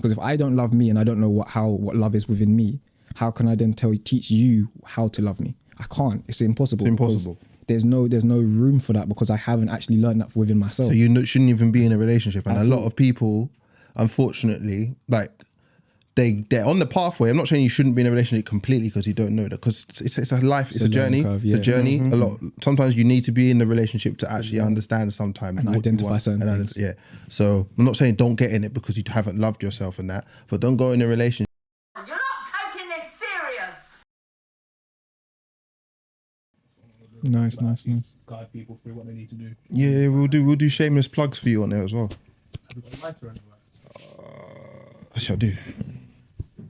Because if I don't love me and I don't know what love is within me, how can I then teach you how to love me? I can't. It's impossible. It's impossible. There's no room for that because I haven't actually learned that within myself. So you shouldn't even be in a relationship. And a lot of people, unfortunately, like they're on the pathway. I'm not saying you shouldn't be in a relationship completely because you don't know that, because it's a life, it's a journey. Curve, It's a journey. Sometimes you need to be in the relationship to actually understand sometimes and identify certain things. Yeah. So I'm not saying don't get in it because you haven't loved yourself and that, but don't go in a relationship. You're not taking this serious. Nice. Guide people through what they need to do. Yeah, we'll do shameless plugs for you on there as well. Have you got a lighter anywhere? Actually, I do.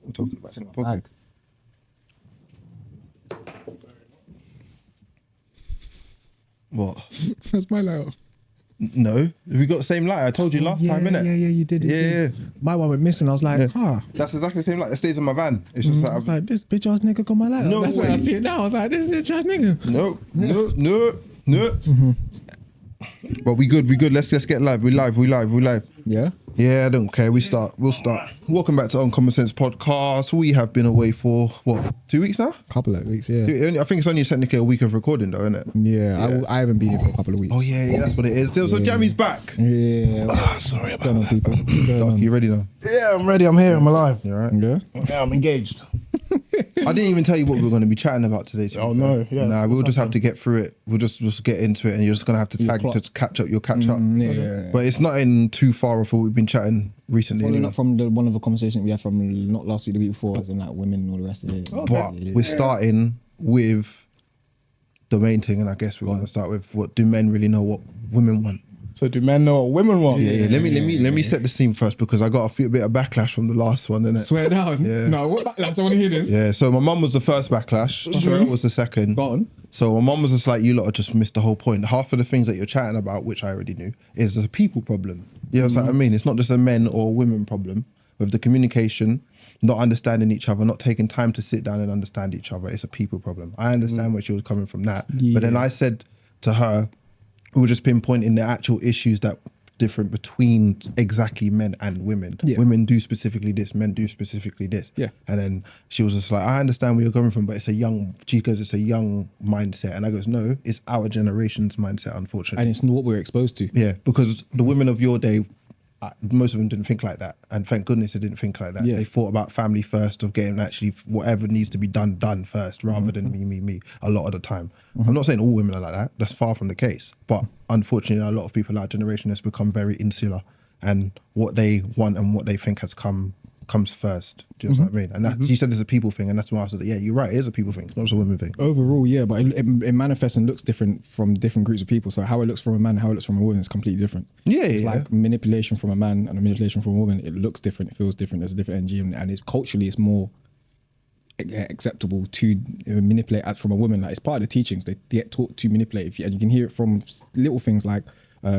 We're talking about it. Bag. What? That's my lighter. No, we got the same light. I told you last time, innit? Yeah, you did. Yeah. My one went missing. I was like, That's exactly the same light that stays in my van. It's just I was like, this bitch ass nigga got my lighter. No That's way. when I see it now. I was like, this bitch ass nigga. No. But we good. Let's get live. We live. Yeah. Yeah, I don't care. We'll start. Welcome back to Uncommon Sense Podcast. We have been away for, 2 weeks now? Couple of weeks, yeah. I think it's only technically a week of recording though, isn't it? Yeah. I haven't been here for a couple of weeks. Oh yeah, that's what it is. So Jammy's back. Yeah. Sorry What's going on, people? What's going Doc, on? you ready now? Yeah, I'm ready. I'm here. I'm alive. You alright? Yeah. Yeah, I'm engaged. I didn't even tell you what we were going to be chatting about today. Oh, no, yeah. Nah, we'll just have to get through it. We'll just get into it, and you're just gonna have to tag to catch up. Yeah. But it's not in too far off what we've been chatting recently. Following Anyway. up from one of the conversations we had from not last week, the week before, as in like women and all the rest of it. But we're starting with the main thing, and I guess we're going to start with what do men really know what women want? So do men know what women want? Yeah. Let me set the scene first because I got a bit of backlash from the last one, innit? Swear down. Yeah. No, what backlash? I want to hear this. Yeah. So my mum was the first backlash. Sherelle was the second. Go on. So my mum was just like, you lot have just missed the whole point. Half of the things that you're chatting about, which I already knew, is a people problem. You know what I mean? It's not just a men or women problem. With the communication, not understanding each other, not taking time to sit down and understand each other, it's a people problem. I understand where she was coming from that. But then I said to her, we were just pinpointing the actual issues that different between exactly men and women. Yeah. Women do specifically this, men do specifically this. Yeah. And then she was just like, I understand where you're coming from, but it's a young mindset. And I goes, no, it's our generation's mindset, unfortunately. And it's not what we're exposed to. Yeah, because the women of your day, most of them didn't think like that. And thank goodness they didn't think like that. Yeah. They thought about family first, of getting actually whatever needs to be done first, rather than me, a lot of the time. I'm not saying all women are like that. That's far from the case. But unfortunately, a lot of people in our generation has become very insular. And what they want and what they think comes first. Do you know what I mean? And that she said it's a people thing, and that's why I said, yeah, you're right, it is a people thing, it's not just a women thing. Overall, yeah, but it manifests and looks different from different groups of people. So how it looks from a man and how it looks from a woman is completely different. It's like manipulation from a man and a manipulation from a woman. It looks different, it feels different, there's a different energy, and it's culturally it's more acceptable to manipulate from a woman. Like it's part of the teachings. They get taught to manipulate, and you can hear it from little things like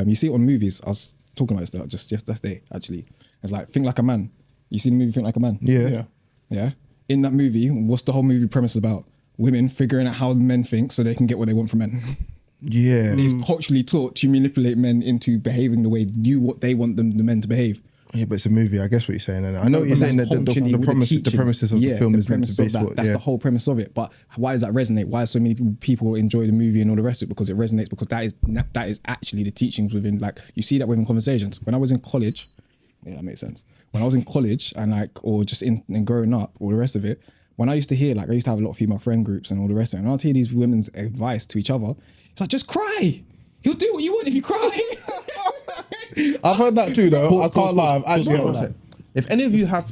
you see it on movies. I was talking about this just yesterday actually. It's like Think Like a Man. You seen the movie Think Like a Man? Yeah. In that movie, what's the whole movie premise about? Women figuring out how men think so they can get what they want from men. Yeah. It's culturally taught to manipulate men into behaving the way they want the men to behave. Yeah, but it's a movie. I guess what you're saying. And I know what you're saying that the premises of the film is meant to be that. That's the whole premise of it. But why does that resonate? Why do so many people enjoy the movie and all the rest of it? Because it resonates. Because that is actually the teachings within. Like you see that within conversations. When I was in college, yeah, that makes sense. When I was in college and or just in growing up, all the rest of it. When I used to hear, I used to have a lot of female friend groups and all the rest of it. And I'd hear these women's advice to each other. It's like, just cry. He'll do what you want if you cry. I've heard that too, though. I can't lie. I've actually heard that. If any of you have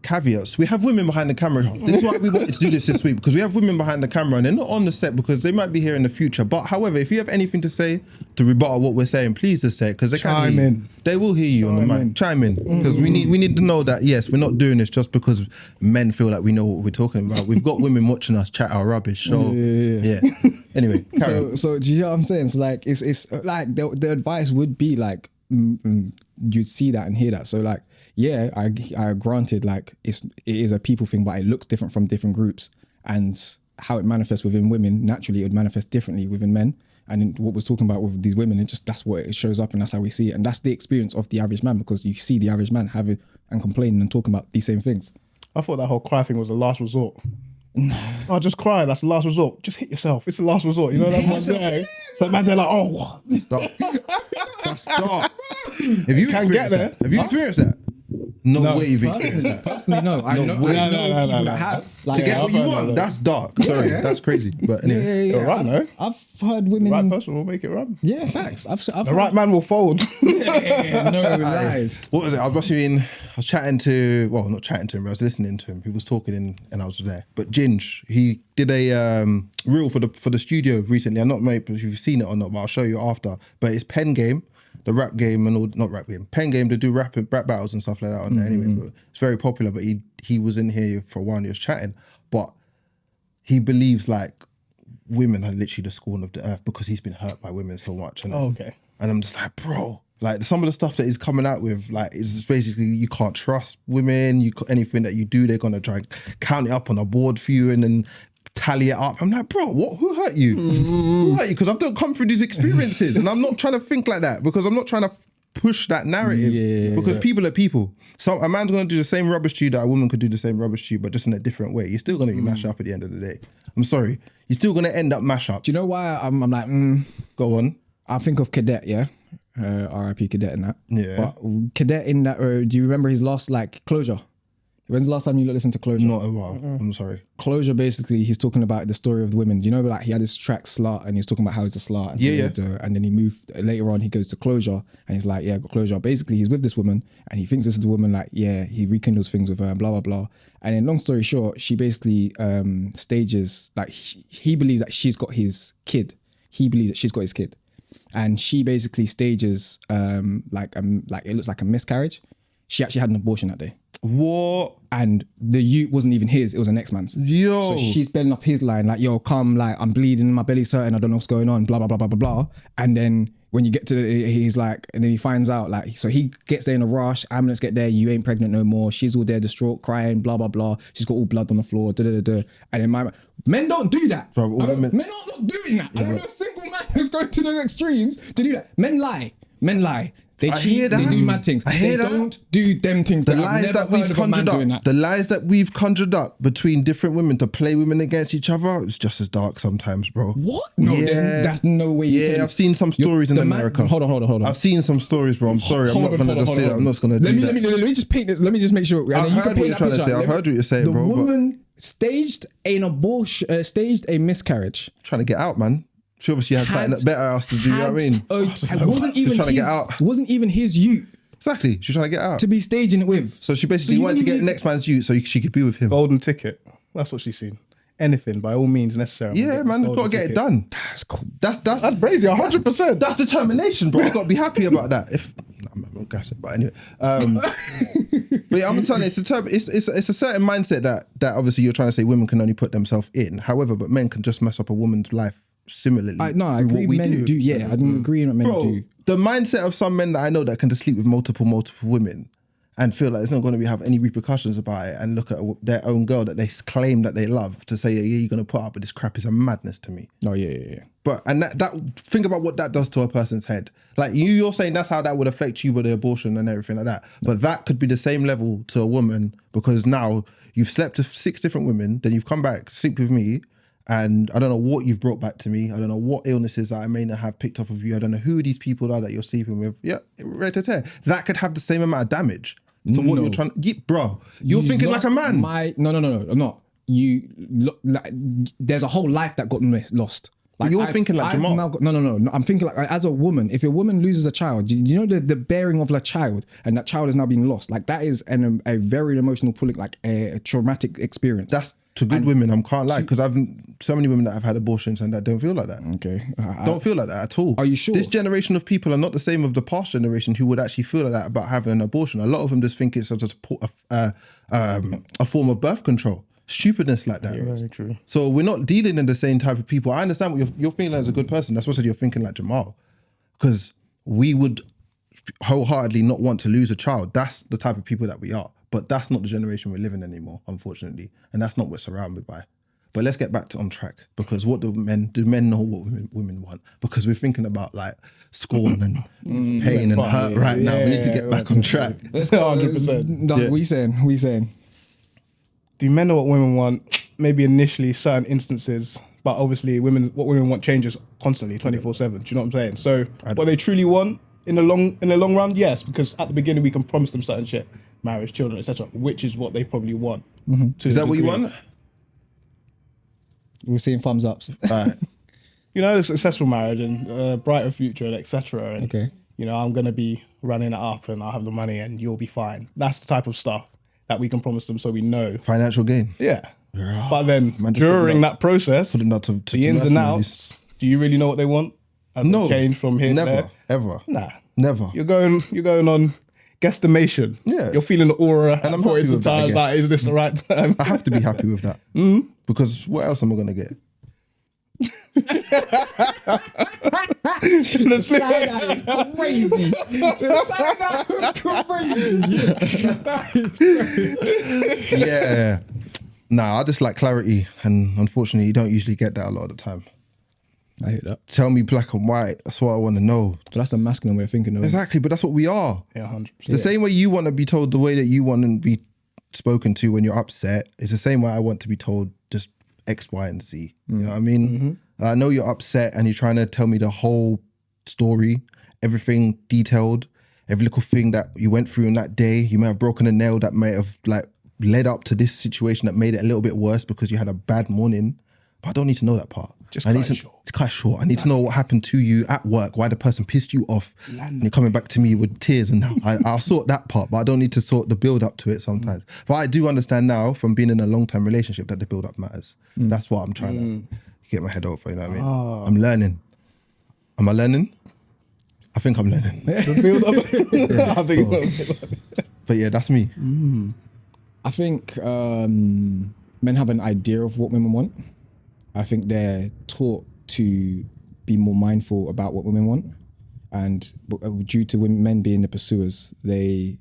caveats, we have women behind the camera. This is why we wanted to do this week, because we have women behind the camera and they're not on the set because they might be here in the future. But however, if you have anything to say to rebuttal what we're saying, please just say it, because they can hear you. They will hear you on the mic. Chime in, because we need to know that yes, we're not doing this just because men feel like we know what we're talking about. We've got women watching us chat our rubbish. So yeah. Anyway, so do you know what I'm saying? It's like it's like the advice would be like you'd see that and hear that. So like, yeah, I granted, like it is a people thing, but it looks different from different groups, and how it manifests within women naturally it would manifest differently within men. And what we're talking about with these women, that's what it shows up, and that's how we see it, and that's the experience of the average man, because you see the average man having and complaining and talking about these same things. I thought that whole cry thing was the last resort. Oh, just cry. That's the last resort. Just hit yourself. It's the last resort. You know that man's there. So man's there like, oh, That's dark. Have you experienced that? Have you experienced that? No way you've experienced that. Personally, no. I know people that have. To get what you want, that's dark. Sorry, that's crazy. But anyway. You're right, no? I've heard women. The right person will make it run. Yeah, facts. I've the right man will fold. No lies. What was it? I was chatting to, well, not chatting to him, but I was listening to him. He was talking and I was there. But Ginge, he did a reel for the studio recently. I'm not made, if you've seen it or not, but I'll show you after. But it's Pen Game, the rap game and all, not rap game, Pen Game, to do rap battles and stuff like that on there anyway. But it's very popular, but he was in here for a while and he was chatting. But he believes like women are literally the scorn of the earth because he's been hurt by women so much. And, okay. And I'm just like, bro, like some of the stuff that he's coming out with, like, is basically you can't trust women. Anything that you do, they're gonna try and count it up on a board for you and then tally it up. I'm like, bro, what? Who hurt you? Who hurt you? Because I've not come through these experiences, and I'm not trying to think like that because I'm not trying to push that narrative. Because people are people. So a man's gonna do the same rubbish to you that a woman could do the same rubbish to you, but just in a different way. You're still gonna be mashed up at the end of the day. I'm sorry, you're still gonna end up mashed up. Do you know why I'm like, Go on. I think of Cadet, yeah. R.I.P. Cadet in that. Yeah. But Cadet in that, do you remember his last like Closure? When's the last time you listened to Closure? Not a while. I'm sorry. Closure, basically, he's talking about the story of the women. Do you know, like he had his track Slut, and he's talking about how he's a slut. And and then he moved later on. He goes to Closure, and he's like, yeah, got Closure. Basically, he's with this woman, and he thinks this is the woman. Like, yeah, he rekindles things with her, and blah blah blah. And then, long story short, she basically stages like he believes that she's got his kid. He believes that she's got his kid, and she basically stages like it looks like a miscarriage. She actually had an abortion that day. What? And the ute wasn't even his, it was an ex-man's. Yo. So she's belling up his line, like, yo, come, like, I'm bleeding, my belly's hurting, I don't know what's going on, blah, blah, blah, blah, blah, blah. And then when you get to he's like, and then he finds out, like, so he gets there in a rush, ambulance get there, you ain't pregnant no more, she's all there distraught, crying, blah, blah, blah. She's got all blood on the floor, da, da, da, da. And then men don't do that. Bro, men are not doing that. I don't know a single man who's going to those extremes to do that. Men lie. They cheat, they do mad things. They don't do them things. The lies that we've conjured up, the lies that we've conjured up between different women to play women against each other, it's just as dark sometimes, bro. What? No, that's no way. Yeah, I've seen some stories in America. Hold on. I've seen some stories, bro. I'm sorry, I'm not gonna just say that. I'm not gonna do that. Let me just paint this. Let me just make sure. I've heard what you're trying to say. I've heard what you're saying, bro. The woman staged an abortion, staged a miscarriage. Trying to get out, man. She obviously had something better else to do, you know what I mean? It wasn't even trying to get out. It wasn't even his ute. Exactly, she's trying to get out. To be staging it with. So she basically wanted to get the next man's ute so she could be with him. Golden ticket. That's what she's seen. Anything, by all means necessary. Yeah, man, you've got to get it done. That's cool. That's brazy, 100%. That's determination, bro. You've got to be happy about that. I'm not gassing, but anyway. But yeah, I'm telling you, it's a certain mindset that obviously you're trying to say women can only put themselves in. However, but men can just mess up a woman's life similarly. I agree. Men do. Yeah, I don't agree that men do. The mindset of some men that I know that can just sleep with multiple women and feel like it's not going to have any repercussions about it, and look at their own girl that they claim that they love to say, yeah, you're going to put up with this crap, is a madness to me. Oh yeah. But and that think about what that does to a person's head. Like you're saying that's how that would affect you with the abortion and everything like that. But that could be the same level to a woman, because now you've slept with 6 different women, then you've come back, sleep with me. And I don't know what you've brought back to me. I don't know what illnesses that I may not have picked up of you. I don't know who these people are that you're sleeping with. Yeah, right to tear. That could have the same amount of damage to what you're trying to... bro, you're thinking like a man. No, I'm not. There's a whole life that got lost. Like you're thinking like Jamal. No. I'm thinking like, as a woman, if a woman loses a child, you know the bearing of a child, and that child is now being lost. Like that is a very emotional pulling, like a traumatic experience. That's to good women, I can't lie, because I've so many women that have had abortions and that don't feel like that. Okay. Don't feel like that at all. Are you sure? This generation of people are not the same of the past generation who would actually feel like that about having an abortion. A lot of them just think it's a form of birth control. Stupidness like that. Very true. So we're not dealing in the same type of people. I understand what you're feeling as a good person. That's what I said, you're thinking like Jamal. Because we would wholeheartedly not want to lose a child. That's the type of people that we are. But that's not the generation we're living anymore, unfortunately. And that's not what we're surrounded by. But let's get back to on track, because what do men know what women want? Because we're thinking about like scorn and pain and hurt right now. We need to get back on track. Let's go 100%. No, what are you saying? What are you saying? Do men know what women want? Maybe initially, certain instances, but obviously, what women want changes constantly, 24/7. Do you know what I'm saying? So, what they truly want in the long run, yes, because at the beginning we can promise them certain shit, marriage, children, etc., which is what they probably want. Is that what you want? We're seeing thumbs ups. Right. You know, a successful marriage and brighter future, and etc. And Okay. you know, I'm gonna be running it up, and I'll have the money, and you'll be fine. That's the type of stuff that we can promise them, so we know. Financial gain. Yeah. But then Man, just during that process, putting that to the ins and outs, do you really know what they want? Has it No. changed from here to Never. there? Ever. Nah. Never. You're going on guesstimation. Yeah. You're feeling the aura And at I'm points happy in with that, I time. guess. Like, is this the right time? I have to be happy with that. Because what else am I going to get? The slip- Crazy. Yeah. Nah, I just like clarity. And unfortunately, you don't usually get that a lot of the time. I hate that. Tell me black and white. That's what I want to know. But that's the masculine way of thinking, though. Exactly, but that's what we are. Yeah, 100%. The same way you want to be told, the way that you want to be spoken to when you're upset, is the same way I want to be told just X, Y, and Z. You know what I mean? I know you're upset and you're trying to tell me the whole story, everything detailed, every little thing that you went through in that day. You may have broken a nail that may have like led up to this situation that made it a little bit worse because you had a bad morning. But I don't need to know that part. Just I need cut it to short. cut it short. I need to know what happened to you at work, why the person pissed you off, and you're coming back to me with tears. And I'll sort that part, but I don't need to sort the build up to it sometimes. But I do understand now from being in a long time relationship that the build up matters. That's what I'm trying to get my head over. You know what I mean? I'm learning. Am I learning? I think I'm learning. The build up. I think But yeah, that's me. I think men have an idea of what women want. I think they're taught to be more mindful about what women want. And due to men being the pursuers, they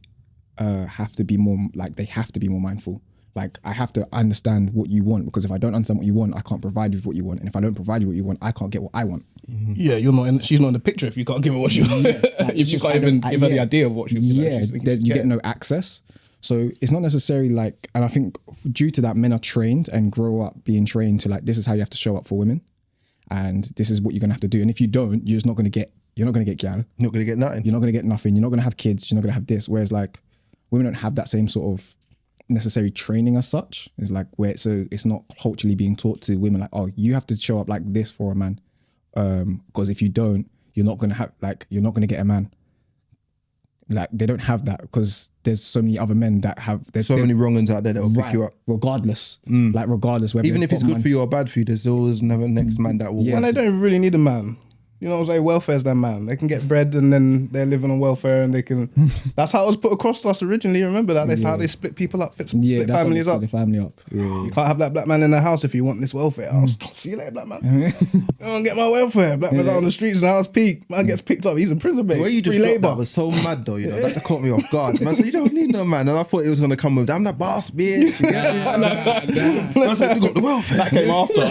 have to be more mindful. Like, I have to understand what you want, because if I don't understand what you want, I can't provide you with what you want. And if I don't provide you what you want, I can't get what I want. Yeah, she's not in the picture if you can't give her what she wants. If you can't even give her the idea of what she wants. Yeah, you get no access. So it's not necessarily like, and I think due to that, men are trained and grow up being trained to like, this is how you have to show up for women, and this is what you're gonna have to do. And if you don't, you're not gonna get gal. You're not going to get nothing. You're not gonna get nothing. You're not gonna have kids. You're not gonna have this. Whereas like, women don't have that same sort of necessary training as such. It's like so it's not culturally being taught to women like, oh, you have to show up like this for a man, because if you don't, you're not gonna get a man. Like, they don't have that because there's so many other men that have. There's so many wrong ones out there that will pick you up. Regardless. Like, regardless. Whether Even if it's good for you or bad for you, there's always another next man that will. Yeah. And they don't really need a man. You know what I'm saying? Welfare's their man. They can get bread and then they're living on welfare, and they can. That's how it was put across to us originally. Remember that? That's how they split people up, split that's how families they split up. the family up. Yeah. You can't have that black man in the house if you want this welfare. I'll see you later, black man. I don't get my welfare. Black man's out on the streets and house peak. Man gets picked up. He's in prison, mate. The way you just Free dropped that labour. was so mad though, you know. That caught me off guard. Man said, you don't need no man. And I thought it was going to come with, I'm the boss, bitch. I said, you got the welfare. That came after.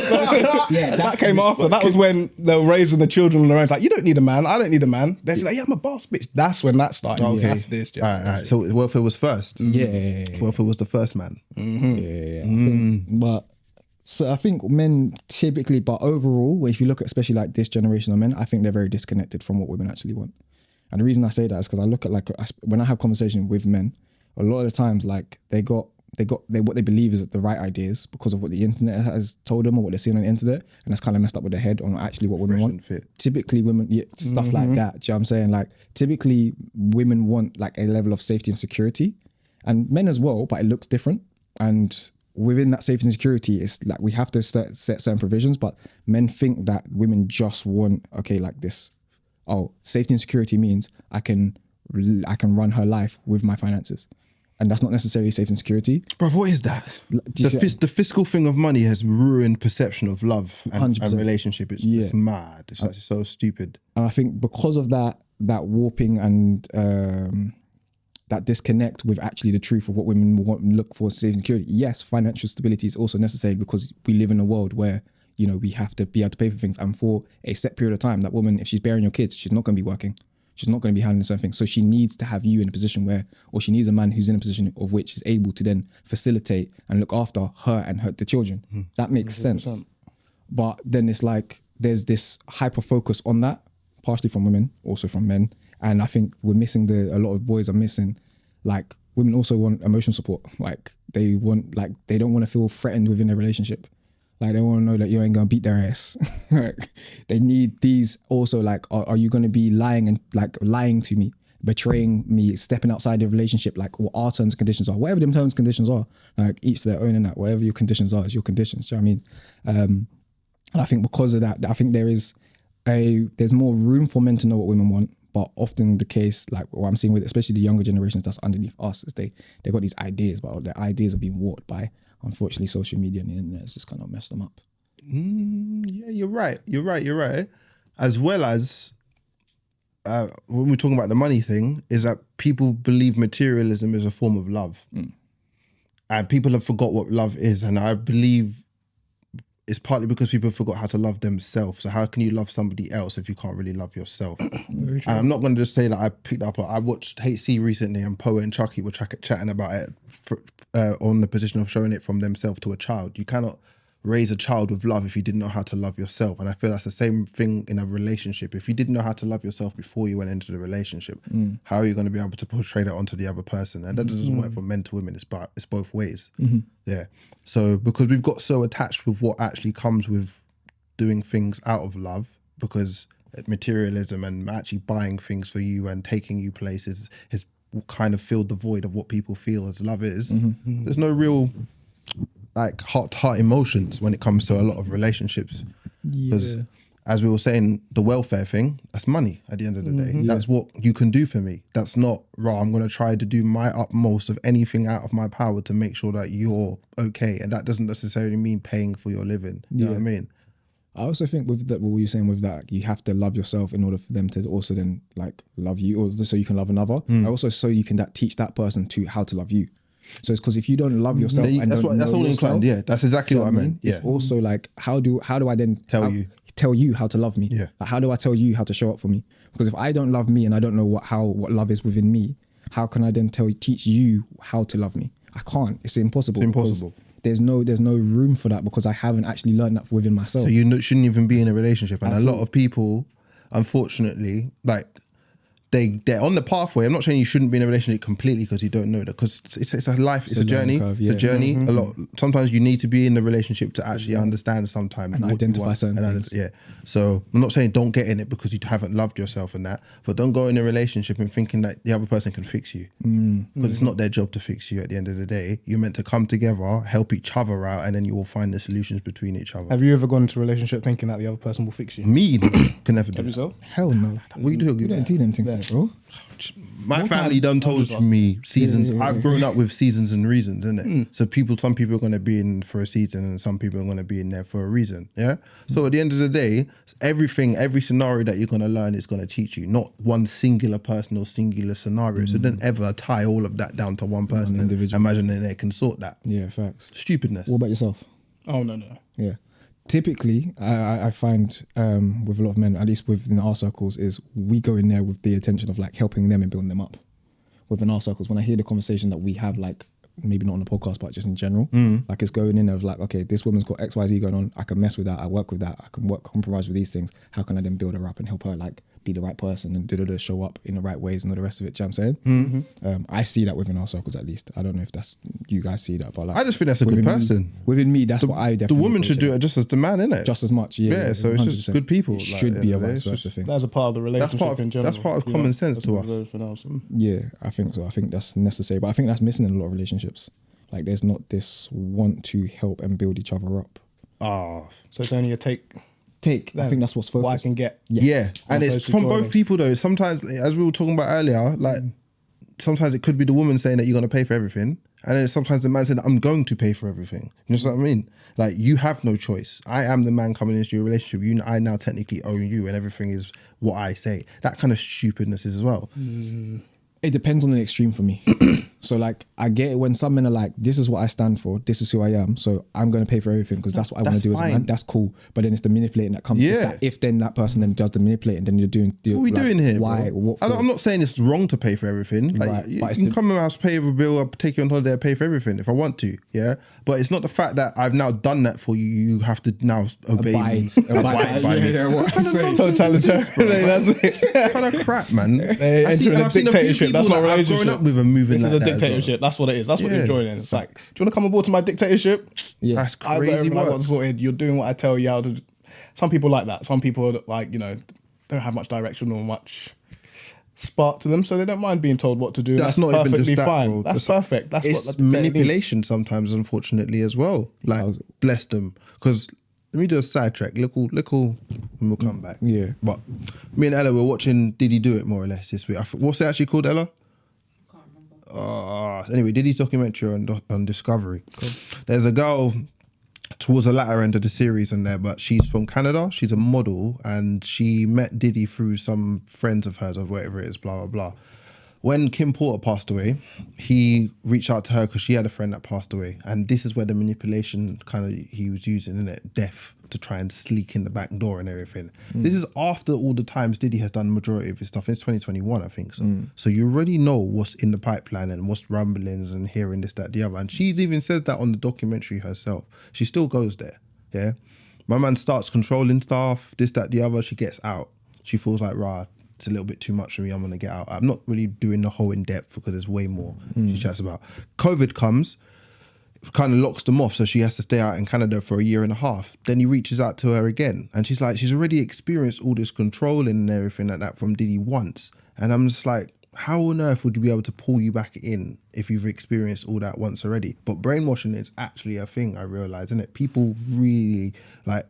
That came after. That was when they were raising the children around. Like, you don't need a man. I don't need a man. They're just like, yeah, I'm a boss, bitch. That's when that started. Okay. That's this. All right. So welfare was first. Yeah. Welfare was the first man. But so I think men typically, but overall, if you look at especially like this generation of men, I think they're very disconnected from what women actually want. And the reason I say that is because I look at like, when I have conversation with men, a lot of the times like what they believe is the right ideas because of what the internet has told them or what they're seeing on the internet, and that's kind of messed up with their head on actually what women want. Fit. Typically women, stuff like that. Do you know what I'm saying? Like, typically women want like a level of safety and security, and men as well, but it looks different. And within that safety and security, it's like we have to set certain provisions, but men think that women just want, okay, like this, oh, safety and security means I can run her life with my finances. And that's not necessarily safety and security. Bro, what is that? The fiscal thing of money has ruined perception of love and relationship. It's mad. It's like so stupid. And I think because of that warping and that disconnect with actually the truth of what women want and look for safety and security. Yes, financial stability is also necessary because we live in a world where, you know, we have to be able to pay for things. And for a set period of time, that woman, if she's bearing your kids, she's not going to be working. She's not going to be handling certain things. So she needs to have you in a position where, or she needs a man who's in a position of which is able to then facilitate and look after her and the children. That makes 100%. Sense. But then it's like, there's this hyper focus on that, partially from women, also from men. And I think we're missing a lot of boys are missing, like, women also want emotional support. Like, they don't want to feel threatened within their relationship. Like, they want to know that you ain't going to beat their ass. Like, they need these also, like, are you going to be lying to me, betraying me, stepping outside the relationship? Like, what our terms and conditions are, whatever them terms and conditions are, like, each to their own, and that whatever your conditions are is your conditions. Do you know what I mean? And I think because of that, I think there's more room for men to know what women want. But often the case, like what I'm seeing with especially the younger generations that's underneath us, is they got these ideas, but their ideas are being warped by, unfortunately, social media and the internet has just kind of messed them up. Yeah, you're right. As well as when we're talking about the money thing, is that people believe materialism is a form of love. And people have forgot what love is. And I believe it's partly because people forgot how to love themselves. So how can you love somebody else if you can't really love yourself? And I'm not going to just say that I picked up. I watched HC recently, and Poe and Chucky were chatting about it on the position of showing it from themselves to a child. You cannot raise a child with love if you didn't know how to love yourself. And I feel that's the same thing in a relationship. If you didn't know how to love yourself before you went into the relationship, how are you going to be able to portray that onto the other person? And that doesn't work from men to women. It's both ways. Yeah. So because we've got so attached with what actually comes with doing things out of love, because materialism and actually buying things for you and taking you places has kind of filled the void of what people feel as love is. There's no real like heart emotions when it comes to a lot of relationships. Because as we were saying, the welfare thing, that's money at the end of the day. That's what you can do for me. That's not, I'm going to try to do my utmost of anything out of my power to make sure that you're okay. And that doesn't necessarily mean paying for your living. You know what I mean? I also think with that, what you're saying with that, you have to love yourself in order for them to also then like love you, or so you can love another. Also, so you can teach that person how to love you. So it's because if you don't love yourself, and that's all inclined. Yeah, that's exactly what I meant. Yeah. It's also like, how do I then tell you how to love me? Yeah. Like, how do I tell you how to show up for me? Because if I don't love me and I don't know what love is within me, how can I then teach you how to love me? I can't. It's impossible. There's no room for that because I haven't actually learned that within myself. So you shouldn't even be in a relationship. And a lot of people, unfortunately, like they're on the pathway. I'm not saying you shouldn't be in a relationship completely because you don't know that, because it's a life, it's a journey. Curve, It's a journey. Sometimes you need to be in the relationship to actually understand sometimes and identify certain things. Yeah. So I'm not saying don't get in it because you haven't loved yourself and that, but don't go in a relationship and thinking that the other person can fix you, because it's not their job to fix you. At the end of the day, you're meant to come together, help each other out, and then you will find the solutions between each other. Have you ever gone into a relationship thinking that the other person will fix you? Me, can never do so? Hell no. We do. You don't do them things like that, bro. My family done told me seasons. I've grown up with seasons and reasons, isn't it? So some people are going to be in for a season, and some people are going to be in there for a reason. Yeah. So at the end of the day, every scenario that you're going to learn is going to teach you, not one singular person or singular scenario. So don't ever tie all of that down to one person and imagine that they can sort that. Yeah, facts. Stupidness. What about yourself? Oh no. Yeah. Typically, I find with a lot of men, at least within our circles, is we go in there with the intention of like helping them and building them up. Within our circles, when I hear the conversation that we have, like maybe not on the podcast, but just in general, like it's going in there of like, okay, this woman's got XYZ going on. I can mess with that. I work with that. I can compromise with these things. How can I then build her up and help her like be the right person and show up in the right ways and all the rest of it? Do you know what I'm saying? I see that within our circles, at least. I don't know if that's you guys see that, but like, I just think that's a good person. Within me, that's what I definitely. The woman should do it just as the man, innit? Just as much, yeah. Yeah, so it's just good people. It should be a vice versa thing. That's a part of the relationship in general. That's part of common sense to us. Yeah, I think so. I think that's necessary, but I think that's missing in a lot of relationships. Like, there's not this want to help and build each other up. So it's only a take. I think that's what's focused. What I can get. Yes. Yeah, and it's from both people though. Sometimes, as we were talking about earlier, like sometimes it could be the woman saying that you're going to pay for everything, and then sometimes the man saying, I'm going to pay for everything. You know what I mean? Like, you have no choice. I am the man coming into your relationship. I now technically own you, and everything is what I say. That kind of stupidness is as well. It depends on the extreme for me. So like, I get it when some men are like, this is what I stand for, this is who I am, so I'm going to pay for everything because that's what I want to do as a man. That's cool. But then it's the manipulating that comes. Yeah. If then that person then does the manipulating, then you're doing. What are we doing here? Why? Bro? What for? I'm not saying it's wrong to pay for everything. Like, Right, you but it's can the- come to my house, pay a bill, I'll take you on holiday, pay for everything if I want to. Yeah. But it's not the fact that I've now done that for you. You have to now obey me. Abide by me. What I say. Totalitarian. That's it. Kind of crap, man. They enter in a dictatorship. That's not a I've relationship. grown up with a moving This like is a that as well. dictatorship. That's what it is. That's what Yeah. you're joining. It's like, do you want to come aboard to my dictatorship? Yeah. That's I got crazy everything I got work. sorted. You're doing what I tell you how to. Some people like that. Some people like, you know, don't have much direction or much spark to them, so they don't mind being told what to do. That's That's not even perfectly just that, fine. bro. That's That's- perfect. That's It's what the manipulation sometimes, unfortunately, as well. Like, bless them. Because let me do a sidetrack. Little, and we'll come back. Yeah. But me and Ella were watching Did He Do It more or less this week. What's it actually called, Ella? Can't remember. Anyway, Diddy's documentary on Discovery. There's a girl towards the latter end of the series in there, but she's from Canada. She's a model, and she met Diddy through some friends of hers or whatever it is, blah, blah, blah. When Kim Porter passed away, he reached out to her because she had a friend that passed away. And this is where the manipulation kind of he was using, isn't it? Death to try and sleek in the back door and everything. This is after all the times Diddy has done the majority of his stuff. It's 2021, I think so. So you already know what's in the pipeline and what's rumblings and hearing this, that, the other. And she's even said that on the documentary herself. She still goes there, yeah? My man starts controlling stuff, this, that, the other. She gets out. She feels like, rah, it's a little bit too much for me. I'm going to get out. I'm not really doing the whole in depth because there's way more she chats about. COVID comes, kind of locks them off. So she has to stay out in Canada for a year and a half. Then he reaches out to her again. And she's like, she's already experienced all this controlling and everything like that from Diddy once. And I'm just like, how on earth would you be able to pull you back in if you've experienced all that once already? But brainwashing is actually a thing, I realise, isn't it? People really, like,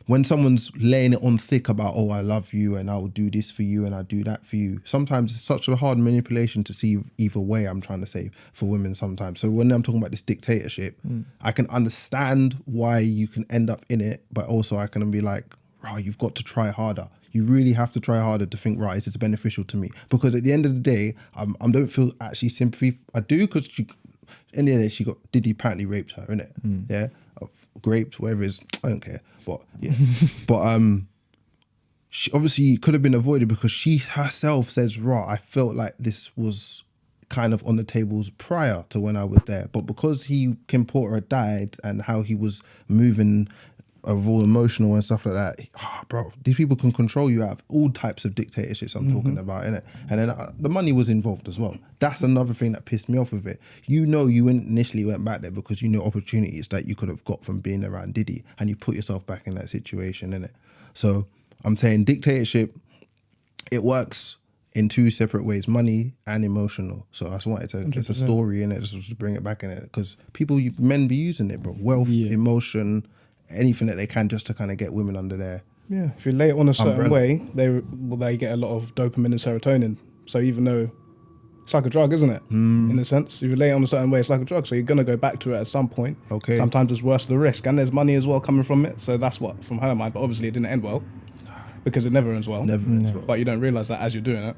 when someone's laying it on thick about, oh, I love you and I'll do this for you and I'll do that for you, sometimes it's such a hard manipulation to see either way, I'm trying to say, for women sometimes. So when I'm talking about this dictatorship, I can understand why you can end up in it, but also I can be like, oh, you've got to try harder. You really have to try harder to think, right, is this beneficial to me? Because at the end of the day, I don't feel actually sympathy. I do, because in the end of the day, she got, Diddy apparently raped her, innit? Yeah? Raped, whatever it is, I don't care. But yeah. But she obviously could have been avoided because she herself says, right, I felt like this was kind of on the tables prior to when I was there. But because Kim Porter had died and how he was moving of all emotional and stuff like that, bro, these people can control you out of all types of dictatorships I'm talking about, innit? And then the money was involved as well. That's another thing that pissed me off with it. You know, you initially went back there because you knew opportunities that you could have got from being around Diddy, and you put yourself back in that situation, innit? So I'm saying dictatorship, it works in two separate ways, money and emotional. So I just wanted to, it's a story in it, just to bring it back in it, because men be using it, bro. Wealth, emotion, anything that they can just to kind of get women under there. Yeah, if you lay it on a certain Umbrella. way, they get a lot of dopamine and serotonin. So even though it's like a drug, isn't it? In a sense, if you lay it on a certain way, it's like a drug. So you're gonna go back to it at some point. Okay. Sometimes it's worth the risk, and there's money as well coming from it. So that's what from her mind. But obviously, it didn't end well because it never ends well. Never ends well. But you don't realize that as you're doing it.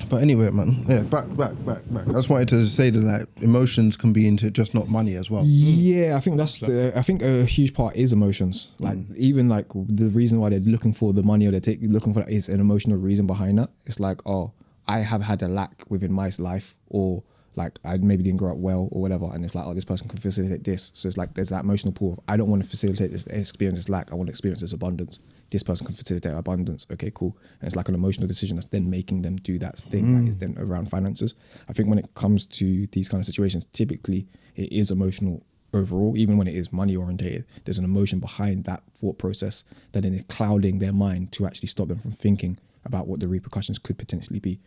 But anyway, man, yeah, back. I just wanted to say that like, emotions can be into just not money as well. Yeah, I think I think a huge part is emotions. Like even like the reason why they're looking for the money or they're looking for that is an emotional reason behind that. It's like, oh, I have had a lack within my life, or like I maybe didn't grow up well or whatever, and it's like, oh, this person can facilitate this. So it's like there's that emotional pull of, I don't want to facilitate this experience this lack, I want to experience this abundance. This person can facilitate abundance. Okay, cool. And it's like an emotional decision that's then making them do that thing that is then around finances. I think when it comes to these kind of situations, typically it is emotional overall, even when it is money orientated. There's an emotion behind that thought process that then is clouding their mind to actually stop them from thinking about what the repercussions could potentially be.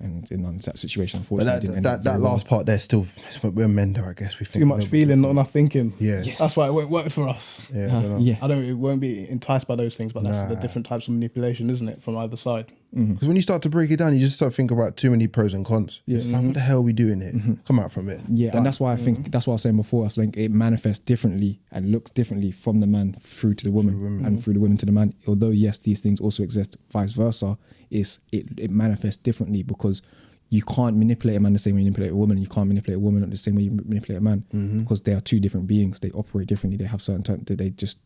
And in that situation, unfortunately, But that last part there still, we're men though, I guess. We think Too much feeling, not enough thinking. Yeah. Yes. That's why it won't work for us. Yeah, I don't know. It won't be enticed by those things, but that's the different types of manipulation, isn't it, from either side? Because when you start to break it down, you just start thinking about too many pros and cons. Yeah. It's like, what the hell are we doing here? Come out from it. Yeah, and that's why I think, that's what I was saying before, I think it manifests differently and looks differently from the man through to the woman and through the woman to the man. Although, yes, these things also exist, vice versa, it manifests differently because you can't manipulate a man the same way you manipulate a woman. You can't manipulate a woman the same way you manipulate a man, because they are two different beings. They operate differently. They have certain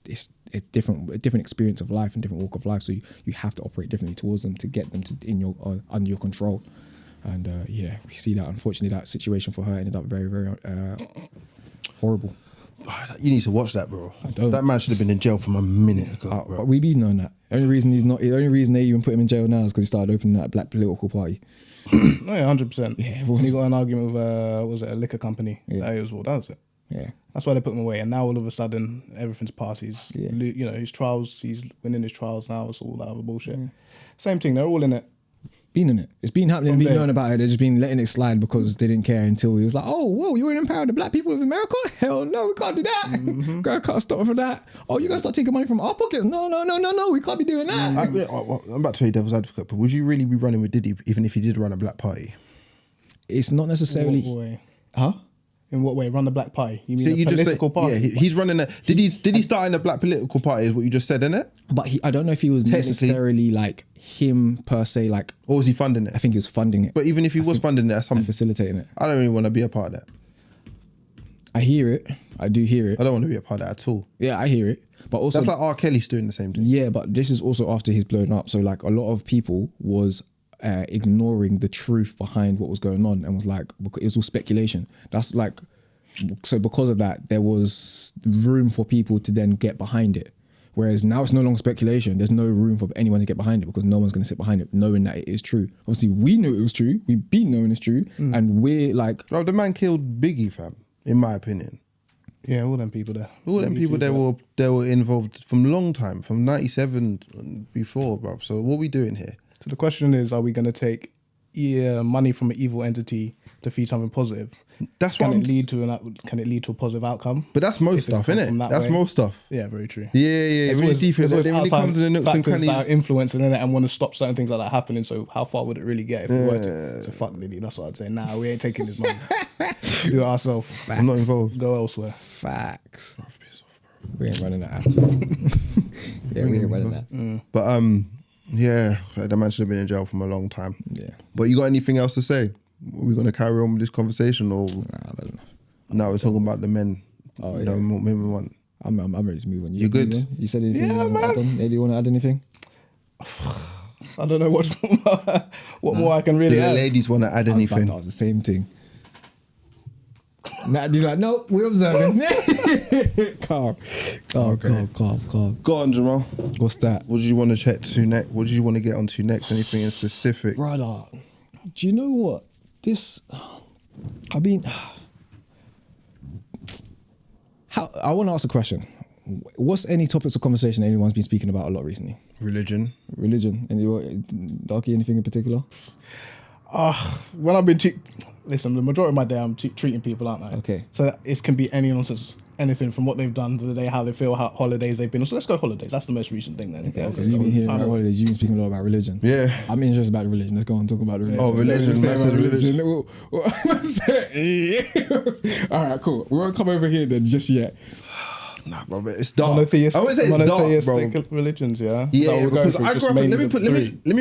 it's different, a different experience of life and different walk of life. So you have to operate differently towards them to get them to under your control. And we see that, unfortunately, that situation for her ended up very, very horrible. You need to watch that, bro. I don't. That man should have been in jail from a minute ago, bro. But we be knowing that. The only reason they even put him in jail now is because he started opening that black political party. Oh, yeah, 100%. Yeah, When he got an argument with a liquor company, that was it. Yeah. That's why they put him away. And now all of a sudden, everything's passed. He's, his trials, he's winning his trials now. It's all that other bullshit. Same thing. They're all in it. Been in it. It's been happening, been knowing about it. They've just been letting it slide because they didn't care until he was like, oh, whoa, you want to empower the black people of America? Hell no, we can't do that. Gotta cut a stop for that. Oh, you gotta start taking money from our pockets. No, we can't be doing that. I'm about to play devil's advocate, but would you really be running with Diddy even if he did run a black party? It's not necessarily... In what way? Huh? In what way? Run the black party? You mean So a political party? Yeah, he's running a... Did he start in a black political party is what you just said, innit? But I don't know if he was necessarily like him per se, like... Or was he funding it? I think he was funding it. But even if he was funding it, And facilitating it. I don't really want to be a part of that. I hear it. I do hear it. I don't want to be a part of that at all. Yeah, I hear it. But also... That's like R. Kelly's doing the same thing. Yeah, but this is also after he's blown up. So like a lot of people was ignoring the truth behind what was going on and was like, it was all speculation. That's like... So because of that, there was room for people to then get behind it. Whereas now it's no longer speculation. There's no room for anyone to get behind it because no one's going to sit behind it knowing that it is true. Obviously, we knew it was true. We've been knowing it's true. And we're like... Bro, the man killed Biggie, fam, in my opinion. Yeah, all them people there. All them people, they were involved from a long time, from 97 before, bro. So what are we doing here? So the question is, are we going to take money from an evil entity to feed something positive? That's what can it lead to a positive outcome? But that's most stuff, isn't it? That's most stuff. Yeah, very true. Yeah. Really deep. They really come to the nooks and crannies. That are influencing it and want to stop certain things like that happening. So how far would it really get if we were to fuck Lily? That's what I'd say. Nah, we ain't taking his money. Do it ourselves. I'm not involved. Go elsewhere. Facts. We ain't running that after. Yeah, we ain't running that. But yeah, the man should have been in jail from a long time. Yeah. But you got anything else to say? Are we going to carry on with this conversation or? Nah, I don't know. No, we're talking about the men. Oh, you know, what women want. I'm ready to move on. You good? Move on? You said anything? Yeah, man. Do you want to add anything? I don't know what more I can really Do the add. ladies want to add anything? That was the same thing. Nah, you're like, no, we're observing. Calm. Go on, Jamal. What's that? What did you want to check to next? What did you want to get onto next? Anything in specific? Brother, do you know what? I want to ask a question. What's any topics of conversation anyone's been speaking about a lot recently? Religion. And Darky, anything in particular? When I've been listen, the majority of my day I'm treating people, aren't I? Okay. So it can be any nonsense, anything from what they've done to the day, how they feel, how holidays they've been. So let's go holidays. That's the most recent thing then. Okay. Because you've been hearing about holidays, you've been speaking a lot about religion. Yeah. I'm interested about the religion. Let's go on and talk about the religion. Oh, religion. All right, cool. We won't come over here then just yet. Nah, bro, but it's dark. Monotheistic, I would say it's dark, bro. religions, yeah. Yeah, because I grew up. Let me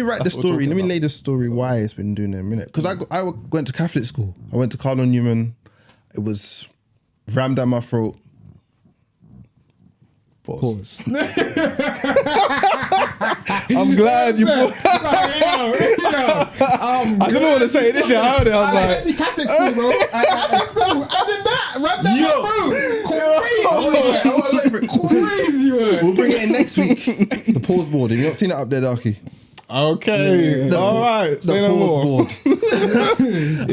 write the That's what we're story. Let me talking lay the story why it's been doing it in a minute. Because I went to Catholic school. I went to Cardinal Newman. It was rammed down my throat. Pause. I'm glad you put... I don't know what to say. This shit, I heard it. I was like... Catholic school, bro. Catholic school. I did that. Wrap that crazy. We'll bring it in next week. The pause board. Have you not seen it up there, Darky? Okay. All right. The pause board.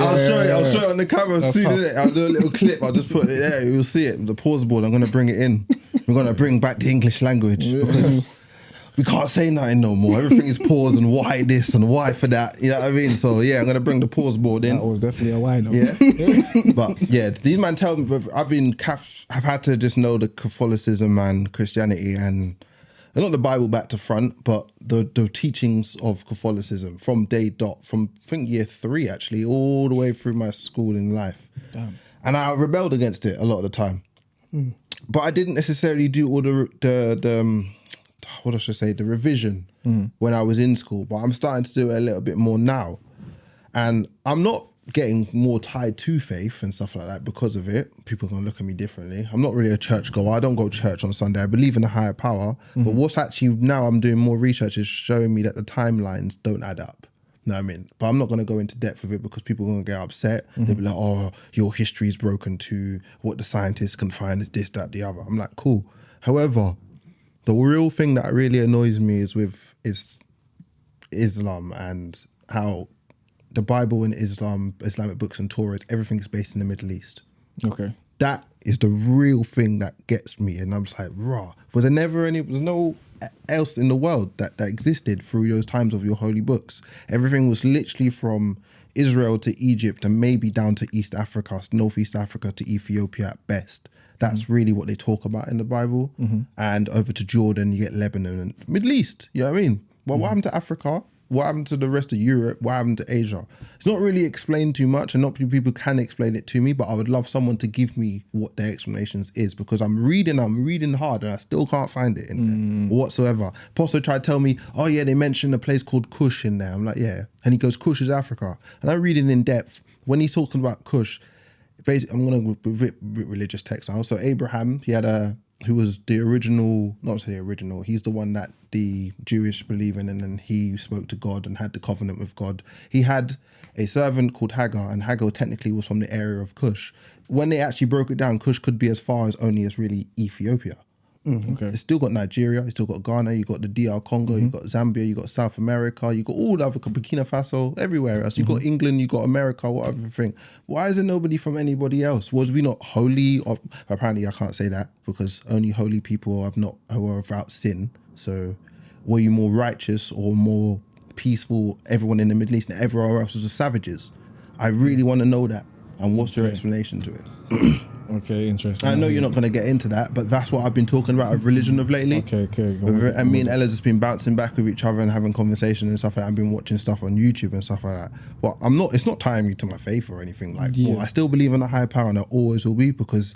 I'll show it on the camera soon. Innit? I'll do a little clip. I'll just put it there. You'll see it. The pause board. I'm going to bring it in. We're going to bring back the English language. Because we can't say nothing no more. Everything is pause and why this and why for that. You know what I mean? So yeah, I'm going to bring the pause board in. That was definitely a why, though. Yeah. But yeah, these man tell me, I've had to just know the Catholicism and Christianity and not the Bible back to front, but the teachings of Catholicism from day dot, from I think year 3 actually, all the way through my schooling life. Damn. And I rebelled against it a lot of the time. But I didn't necessarily do all the what should I say, the revision when I was in school. But I'm starting to do it a little bit more now. And I'm not getting more tied to faith and stuff like that because of it. People are going to look at me differently. I'm not really a church goer. I don't go to church on Sunday. I believe in a higher power. But what's actually, now I'm doing more research, is showing me that the timelines don't add up. You know what I mean? But I'm not going to go into depth with it because people are going to get upset. They'll be like, oh, your history is broken to what the scientists can find is this, that, the other. I'm like, cool. However, the real thing that really annoys me is Islam and how the Bible and Islamic books and Torah, everything's based in the Middle East. Okay. That is the real thing that gets me. And I'm just like, raw. Was no else in the world that existed through those times of your holy books. Everything was literally from Israel to Egypt and maybe down to East Africa, Northeast Africa to Ethiopia at best. That's really what they talk about in the Bible. And over to Jordan, you get Lebanon and Middle East. You know what I mean? Well, what happened to Africa? What happened to the rest of Europe? What happened to Asia? It's not really explained too much, and not many people can explain it to me, but I would love someone to give me what their explanations is, because I'm reading hard and I still can't find it in there whatsoever. Apostle tried to tell me, oh yeah, they mentioned a place called Kush in there. I'm like, yeah. And he goes, Kush is Africa. And I read it in depth. When he's talking about Kush, basically, I'm going to rip religious text now. So Abraham, he had who was the original, not the original, he's the one that the Jewish believe in, and then he spoke to God and had the covenant with God. He had a servant called Hagar, and Hagar technically was from the area of Cush. When they actually broke it down, Cush could be as far as only as really Ethiopia. Okay. It's still got Nigeria, it's still got Ghana, you got the DR Congo, you got Zambia, you got South America, you got all the other, Burkina Faso, everywhere else. You got England, you got America, whatever everything. Why is there nobody from anybody else? Was we not holy? Or, apparently I can't say that, because only holy people who are without sin. So were you more righteous or more peaceful, everyone in the Middle East and everywhere else was the savages? I really want to know that. And what's your explanation to it? Okay, interesting. I know you're not going to get into that, but that's what I've been talking about of religion of lately. Okay. And me and Ella's just been bouncing back with each other and having conversations and stuff like that. I've been watching stuff on YouTube and stuff like that. But it's not tying me to my faith or anything like that. Well, I still believe in a higher power, and I always will be, because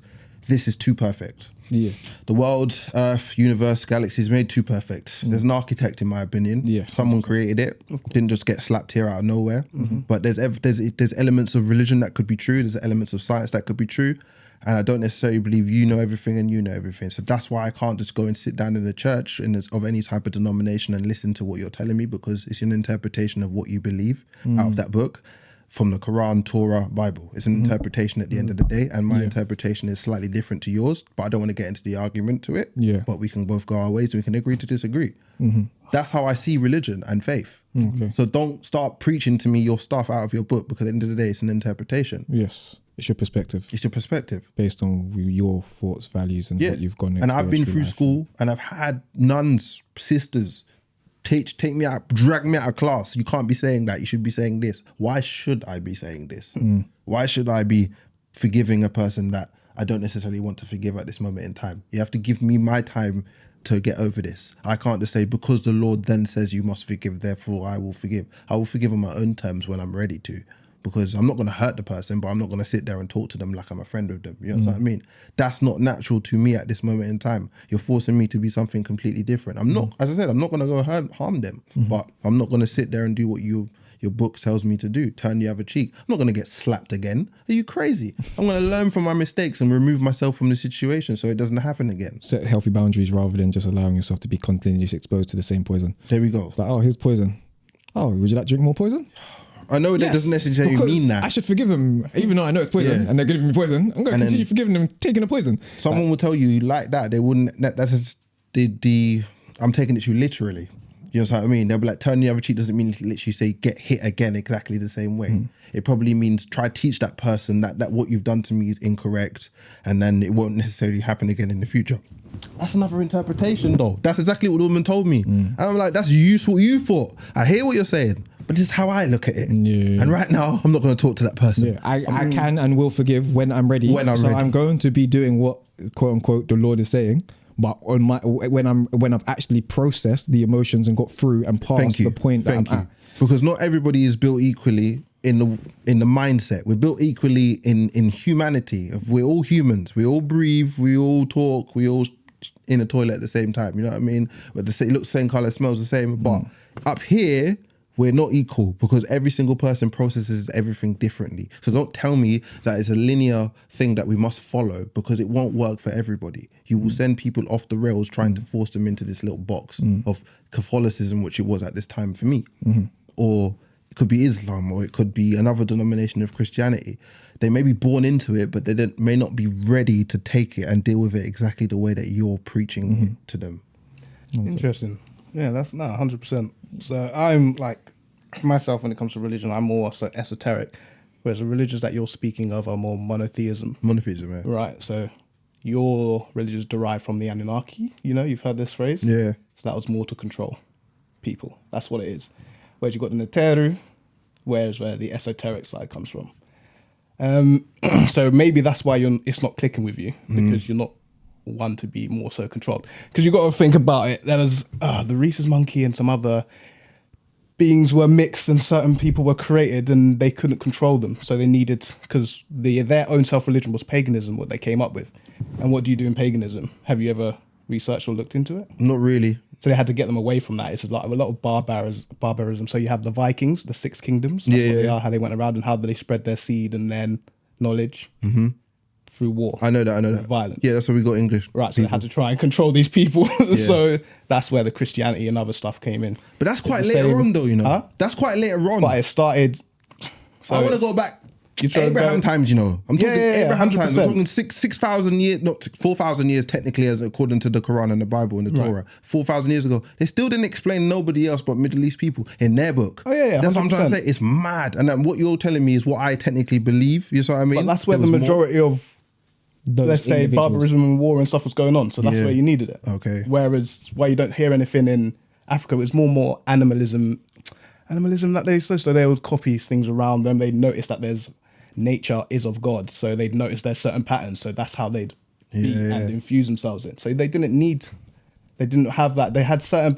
this is too perfect. Yeah. The world, Earth, universe, galaxy is made too perfect. There's an architect, in my opinion. Yeah. Someone created it. Didn't just get slapped here out of nowhere. But there's elements of religion that could be true. There's elements of science that could be true. And I don't necessarily believe you know everything and you know everything. So that's why I can't just go and sit down in a church of any type of denomination and listen to what you're telling me, because it's an interpretation of what you believe out of that book. From the Quran, Torah, Bible. It's an interpretation at the end of the day, and my interpretation is slightly different to yours, but I don't want to get into the argument to it. Yeah. But we can both go our ways and we can agree to disagree. That's how I see religion and faith. Okay. So don't start preaching to me your stuff out of your book, because at the end of the day, it's an interpretation. Yes. It's your perspective. It's your perspective. Based on your thoughts, values, and what you've gone. And I've been through school, and I've had nuns, sisters, take me out, drag me out of class. You can't be saying that. You should be saying this. Why should I be saying this? Why should I be forgiving a person that I don't necessarily want to forgive at this moment in time? You have to give me my time to get over this. I can't just say, because the Lord then says you must forgive, therefore I will forgive. I will forgive on my own terms when I'm ready to. Because I'm not going to hurt the person, but I'm not going to sit there and talk to them like I'm a friend of them. You know what I mean? That's not natural to me at this moment in time. You're forcing me to be something completely different. I'm not, as I said, I'm not going to go harm them, but I'm not going to sit there and do what your book tells me to do, turn the other cheek. I'm not going to get slapped again. Are you crazy? I'm going to learn from my mistakes and remove myself from the situation so it doesn't happen again. Set healthy boundaries rather than just allowing yourself to be continuously exposed to the same poison. There we go. It's like, oh, here's poison. Oh, would you like to drink more poison? I know that doesn't necessarily mean that. I should forgive them, even though I know it's poison, and they're giving me poison. I'm going to continue forgiving them, taking the poison. Someone will tell you like that. They wouldn't. That's just the. I'm taking it to you literally. You know what I mean? They'll be like, turn the other cheek doesn't mean literally say get hit again exactly the same way. It probably means try to teach that person that what you've done to me is incorrect, and then it won't necessarily happen again in the future. That's another interpretation though. That's exactly what the woman told me. And I'm like, that's useful. You thought. I hear what you're saying, but this is how I look at it. Yeah. And right now, I'm not going to talk to that person. Yeah. I can and will forgive when I'm ready. So I'm going to be doing what, quote unquote, the Lord is saying. But on when I've actually processed the emotions and got through and past the point that I'm at. Because not everybody is built equally in the mindset. We're built equally in humanity. We're all humans. We all breathe. We all talk. We all in a toilet at the same time. You know what I mean? But it looks the same color, smells the same. But up here, We're not equal because every single person processes everything differently. So don't tell me that it's a linear thing that we must follow because it won't work for everybody. You will send people off the rails trying to force them into this little box of Catholicism, which it was at this time for me. Or it could be Islam, or it could be another denomination of Christianity. They may be born into it, but they may not be ready to take it and deal with it exactly the way that you're preaching to them. Interesting. Yeah, that's 100%. So I'm like, for myself, when it comes to religion, I'm more so esoteric, whereas the religions that you're speaking of are more monotheism. Monotheism, yeah. Right. So your religion is derived from the Anunnaki. You know, you've heard this phrase. Yeah. So that was more to control people. That's what it is. Whereas you got the Neteru, where the esoteric side comes from. So maybe that's why it's not clicking with you, because you're not one to be more so controlled. Because you got to think about it. There was the rhesus monkey and some other beings were mixed, and certain people were created, and they couldn't control them. So they needed, because their own self-religion was paganism, what they came up with. And what do you do in paganism? Have you ever researched or looked into it? Not really. So they had to get them away from that. It's like a lot of barbarism. So you have the Vikings, the Six Kingdoms. That's what they are, how they went around and how they spread their seed and then knowledge through war. I know that. Violence. Yeah, that's how we got English. Right, so they had to try and control these people. So that's where the Christianity and other stuff came in. But that's quite later on, though, you know. Huh? That's quite later on. But it started... So I want to go back. You try to Abraham go- times, you know. I'm talking Abraham 100%. times. I'm talking 6,000 years, not 4,000 years technically, as according to the Quran and the Bible and the Torah. 4,000 years ago, they still didn't explain nobody else but Middle East people in their book. Oh, yeah, That's what I'm trying to 100%. say. It's mad. And then what you're telling me is what I technically believe. You know what I mean? But that's where There the was more. majority of, Those let's say, individuals. barbarism and war and stuff was going on. So that's Yeah. where you needed it. Okay. Whereas why you don't hear anything in Africa, it's more animalism that they so they would copy things around them. They'd notice that there's nature is of God, so they'd notice there's certain patterns. So that's how they'd be and infuse themselves in. So they didn't have that. They had certain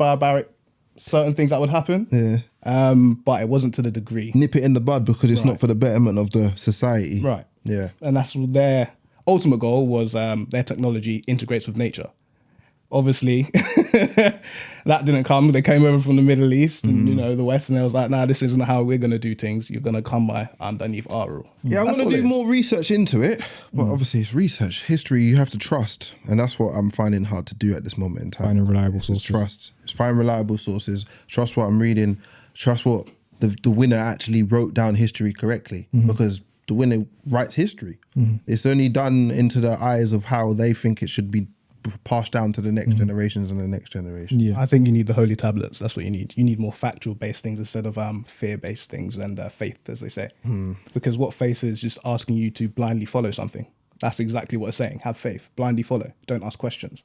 things that would happen. Yeah. But it wasn't to the degree. Nip it in the bud because it's not for the betterment of the society. Right. Yeah. And that's their ultimate goal was their technology integrates with nature. Obviously, that didn't come. They came over from the Middle East and the West, and they was like, "Nah, this isn't how we're gonna do things. You're gonna come by underneath our rule." Yeah, I want to do more research into it, but obviously it's research. History, you have to trust, and that's what I'm finding hard to do at this moment in time. Finding reliable It's sources. Trust. It's find reliable sources. Trust what I'm reading. Trust what the winner actually wrote down history correctly, because the winner writes history. It's only done into the eyes of how they think it should be passed down to the next generations and the next generation. Yeah. I think you need the holy tablets. That's what you need. You need more factual based things instead of fear based things and faith, as they say. Because what faith is just asking you to blindly follow something. That's exactly what it's saying. Have faith, blindly follow. Don't ask questions.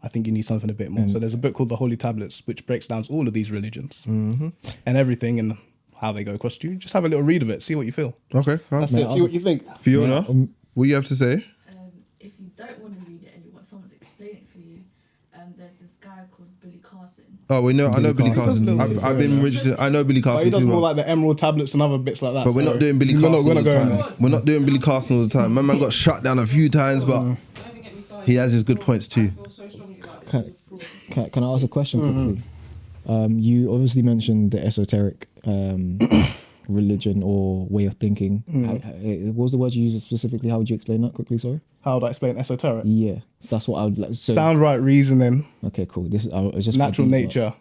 I think you need something a bit more. So there's a book called The Holy Tablets, which breaks down all of these religions and everything and how they go across to you. Just have a little read of it, see what you feel. Okay. That's it. See what you think. Fiona, what do you have to say? If you don't want to read it and you want someone to explain it for you, there's this guy called Billy Carson. Oh, I know Billy Carson. Carson. I've been registered. I know Billy But Carson he does too. more well. like the emerald tablets and other bits like that. But we're so not doing Billy we're Carson not all the going time. there. We're not doing Billy Carson all the time. My man got shut down a few times, but Don't even get me started. he has his good points too. I feel so strongly about it. Can I ask a question quickly? You obviously mentioned the esoteric religion or way of thinking. What was the word you used specifically? How would you explain that quickly? Sorry. How would I explain esoteric? Yeah, so that's what I would like. So, Sound right reasoning, Okay, cool. This is just natural for nature.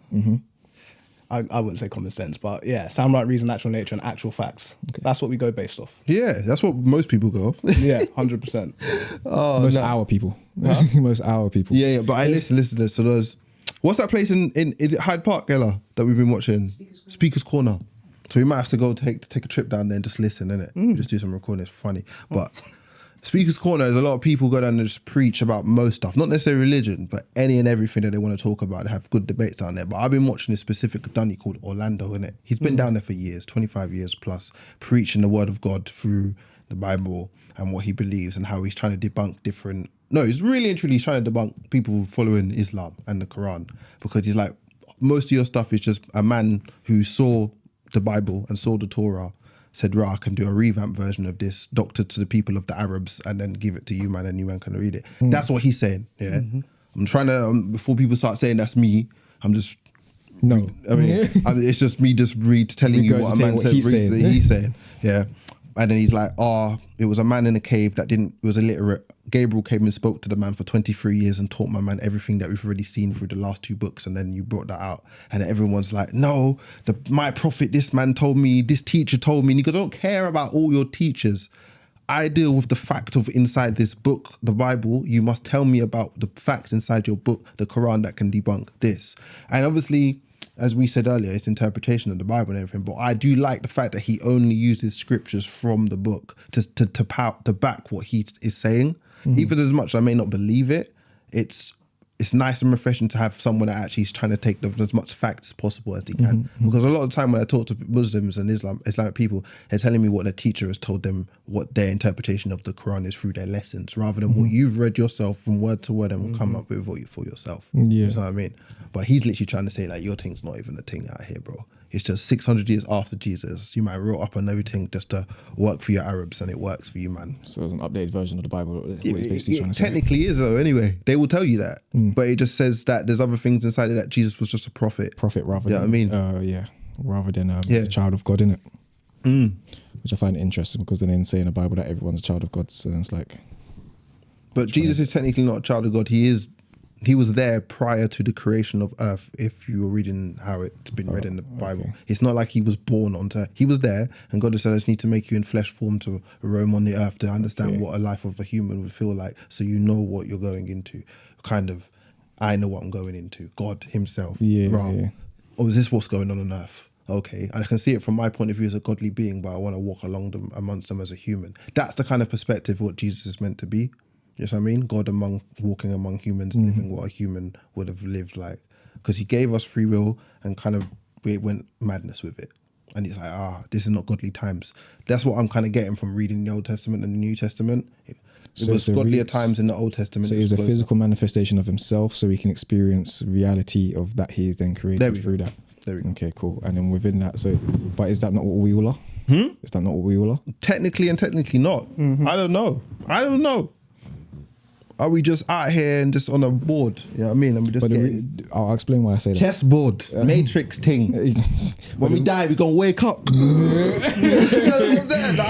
I wouldn't say common sense, but yeah, sound right reason, natural nature, and actual facts. That's what we go based off. Yeah, that's what most people go off. Yeah, 100%. Most our people. Most our people. Yeah, but I listen to this. So there's, what's that place in is it Hyde Park, Ella, that we've been watching? Speaker's Corner. So we might have to go take a trip down there and just listen, innit? Just do some recording. It's funny. But Speaker's Corner is a lot of people go down and just preach about most stuff, not necessarily religion, but any and everything that they want to talk about. They have good debates down there. But I've been watching this specific dunny called Orlando, innit? He's been down there for years, 25 years plus, preaching the word of God through the Bible and what he believes and how he's trying to debunk different. No, he's really and truly trying to debunk people following Islam and the Quran, because he's like, most of your stuff is just a man who saw the Bible and saw the Torah, said, right, I can do a revamp version of this, doctored to the people of the Arabs, and then give it to you, man, and you man can read it. That's what he's saying, yeah? I'm trying to, before people start saying that's me, I'm just No. I mean, it's just me just telling you what a man said. He's saying. Yeah. And then he's like, it was a man in a cave was illiterate. Gabriel came and spoke to the man for 23 years and taught my man everything that we've already seen through the last 2 books. And then you brought that out. And then everyone's like, no, my prophet, this man told me, this teacher told me. And he goes, I don't care about all your teachers. I deal with the fact of inside this book, the Bible. You must tell me about the facts inside your book, the Quran, that can debunk this. And obviously, as we said earlier, it's interpretation of the Bible and everything, but I do like the fact that he only uses scriptures from the book to back what he is saying. Even as much as I may not believe it, it's nice and refreshing to have someone that actually is trying to take as much facts as possible as they can. Because a lot of the time when I talk to Muslims and Islamic people, they're telling me what their teacher has told them, what their interpretation of the Quran is through their lessons, rather than what you've read yourself from word to word and will come up with what you for yourself. Yeah. You know what I mean? But he's literally trying to say like, your thing's not even a thing out here, bro. It's just 600 years after Jesus. You might wrote up on everything just to work for your Arabs, and it works for you, man. So it's an updated version of the Bible. What he's basically trying to say. Technically is though, anyway. They will tell you that. But it just says that there's other things inside it, that Jesus was just a prophet. Rather than, rather than a child of God, innit? Which I find interesting, because then saying in the Bible that everyone's a child of God, so it's like... But Jesus is technically not a child of God. He was there prior to the creation of earth, if you were reading how it's been read in the Bible. Okay. It's not like he was born onto earth. He was there, and God has said, I just need to make you in flesh form to roam on the earth, to understand what a life of a human would feel like, so you know what you're going into. Kind of, I know what I'm going into. God himself. Oh, is this what's going on earth? Okay, I can see it from my point of view as a godly being, but I want to walk amongst them as a human. That's the kind of perspective what Jesus is meant to be. You know what I mean? God walking among humans, living what a human would have lived like. Because he gave us free will, and kind of we went madness with it. And it's like, this is not godly times. That's what I'm kind of getting from reading the Old Testament and the New Testament. It was godlier times in the Old Testament. So it was a physical manifestation of himself, so we can experience reality of that he then created through that. There we go. Okay, cool. And then within that, but is that not what we all are? Is that not what we all are? Technically and technically not. I don't know. Are we just out here and just on a board? You know what I mean? And we just I'll explain why I say that. Chessboard, matrix thing. When we die, we gonna wake up. I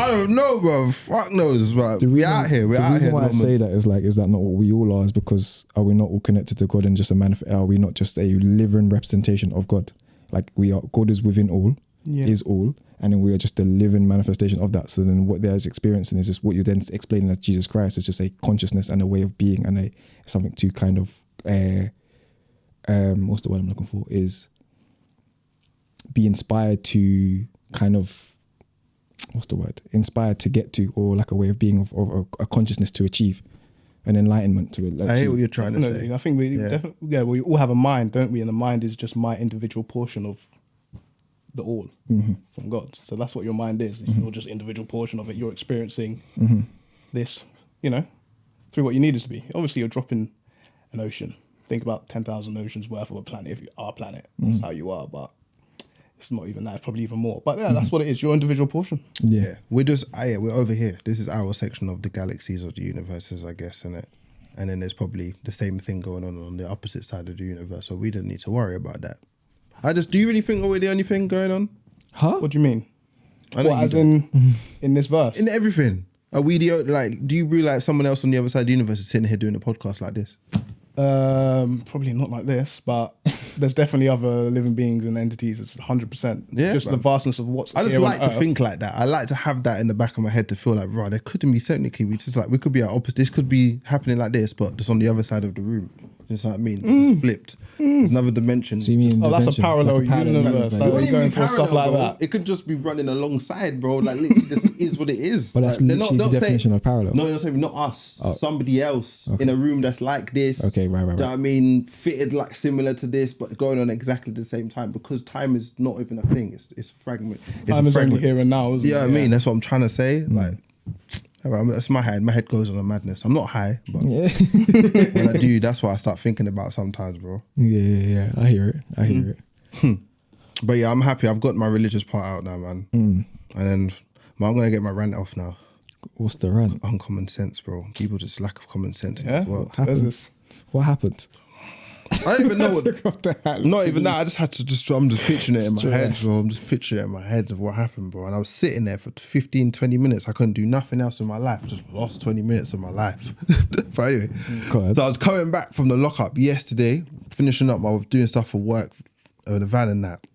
don't know, bro. Fuck knows, bro. We out here. We're out here. The reason why I say that is like, is that not what we all are? Is because are we not all connected to God and just are we not just a living representation of God? Like we are. God is within all. Is all. And then we are just a living manifestation of that. So then what there's experiencing is just what you're then explaining as Jesus Christ is just a consciousness and a way of being, and something to kind of, what's the word I'm looking for, is be inspired to kind of, inspired to get to, or like a way of being, of a consciousness to achieve, an enlightenment to it. Like I hear what you're trying to say. I think we all have a mind, don't we? And the mind is just my individual portion of the all from God. So that's what your mind is. You're just individual portion of it. You're experiencing this, through what you need it to be. Obviously, you're dropping an ocean. Think about 10,000 oceans worth of a planet. If you are a planet, that's how you are. But it's not even that. It's probably even more. But that's what it is. Your individual portion. Yeah, we're over here. This is our section of the galaxies or the universes, I guess, isn't it? And then there's probably the same thing going on the opposite side of the universe. So we don't need to worry about that. Do you really think we're the only thing going on? Huh? What do you mean? In this verse? In everything. Are we do you realize someone else on the other side of the universe is sitting here doing a podcast like this? Probably not like this, but there's definitely other living beings and entities. It's 100%. Yeah, just the vastness of what's I just here like on to Earth. think like that. I like to have that in the back of my head to feel like, right, there couldn't be technically. We could be at opposite. This could be happening like this, but just on the other side of the room. You know what I mean? It's flipped. There's another dimension. So you mean that's a parallel universe. Like, we're going for stuff like that. It could just be running alongside, bro. Like, literally, this is what it is. But that's literally the definition of parallel. No, you're saying not us. Somebody else in a room that's like this. Okay, right. Do you know what I mean? Fitted like similar to this, but going on exactly the same time, because time is not even a thing. It's fragment. Time is only here and now, isn't it? Yeah, I mean, that's what I'm trying to say. Like, that's my head. My head goes on a madness. I'm not high, but when I do, that's what I start thinking about sometimes, bro. Yeah. I hear it. But yeah, I'm happy. I've got my religious part out now, man. And then I'm gonna get my rant off now. What's the rant? Uncommon sense, bro. People just lack of common sense in Yeah? this world. What happened? I don't even know what. Took off the hat. Not even that. I just had to I'm just picturing it in my head, bro. I'm just picturing it in my head of what happened, bro. And I was sitting there for 15, 20 minutes. I couldn't do nothing else in my life. Just lost 20 minutes of my life. But anyway, so I was coming back from the lockup yesterday, finishing up. I was doing stuff for work, the van and that.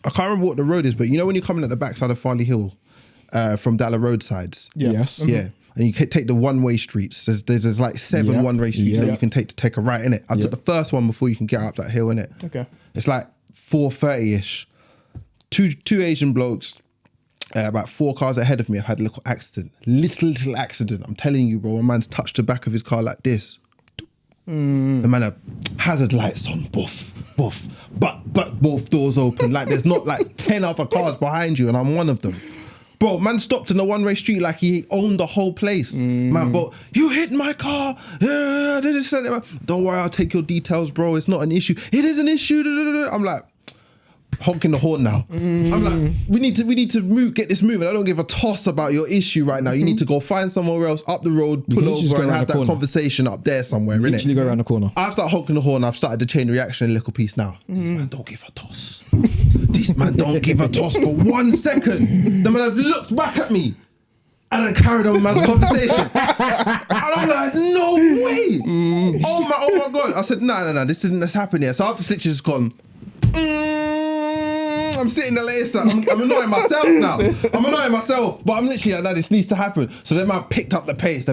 I can't remember what the road is, but you know when you're coming at the backside of Farley Hill, from Dalla roadsides? Yeah. Yes. Yeah. And you can take the one-way streets. There's like 7 one-way streets that you can take a right in it. I took the first one before you can get up that hill in it. Okay. It's like 4:30ish. Two Asian blokes, about 4 cars ahead of me. I had a little accident. Little accident. I'm telling you, bro. A man's touched the back of his car like this. The man had hazard lights on. Boof, boof. But both doors open. Like there's not like 10 other cars behind you, and I'm one of them. Bro, man stopped in the one-way street like he owned the whole place. Man, bro, you hit my car. Don't worry, I'll take your details, bro. It's not an issue. It is an issue. I'm like, honking the horn now. I'm like, we need to move, get this moving. I don't give a toss about your issue right now. You need to go find somewhere else up the road, pull over and have that conversation up there somewhere, innit? Literally go around the corner. I start honking the horn. I've started the chain reaction a little piece now. Man, don't give a toss. This man don't give a toss for 1 second. The man have looked back at me and then carried on with my conversation. And I'm like, no way. Oh my God. I said, no, this isn't this happening here. So after Stitch has gone, I'm sitting there later. I'm annoying myself now. I'm annoying myself, but I'm literally like, no, this needs to happen. So then man picked up the pace.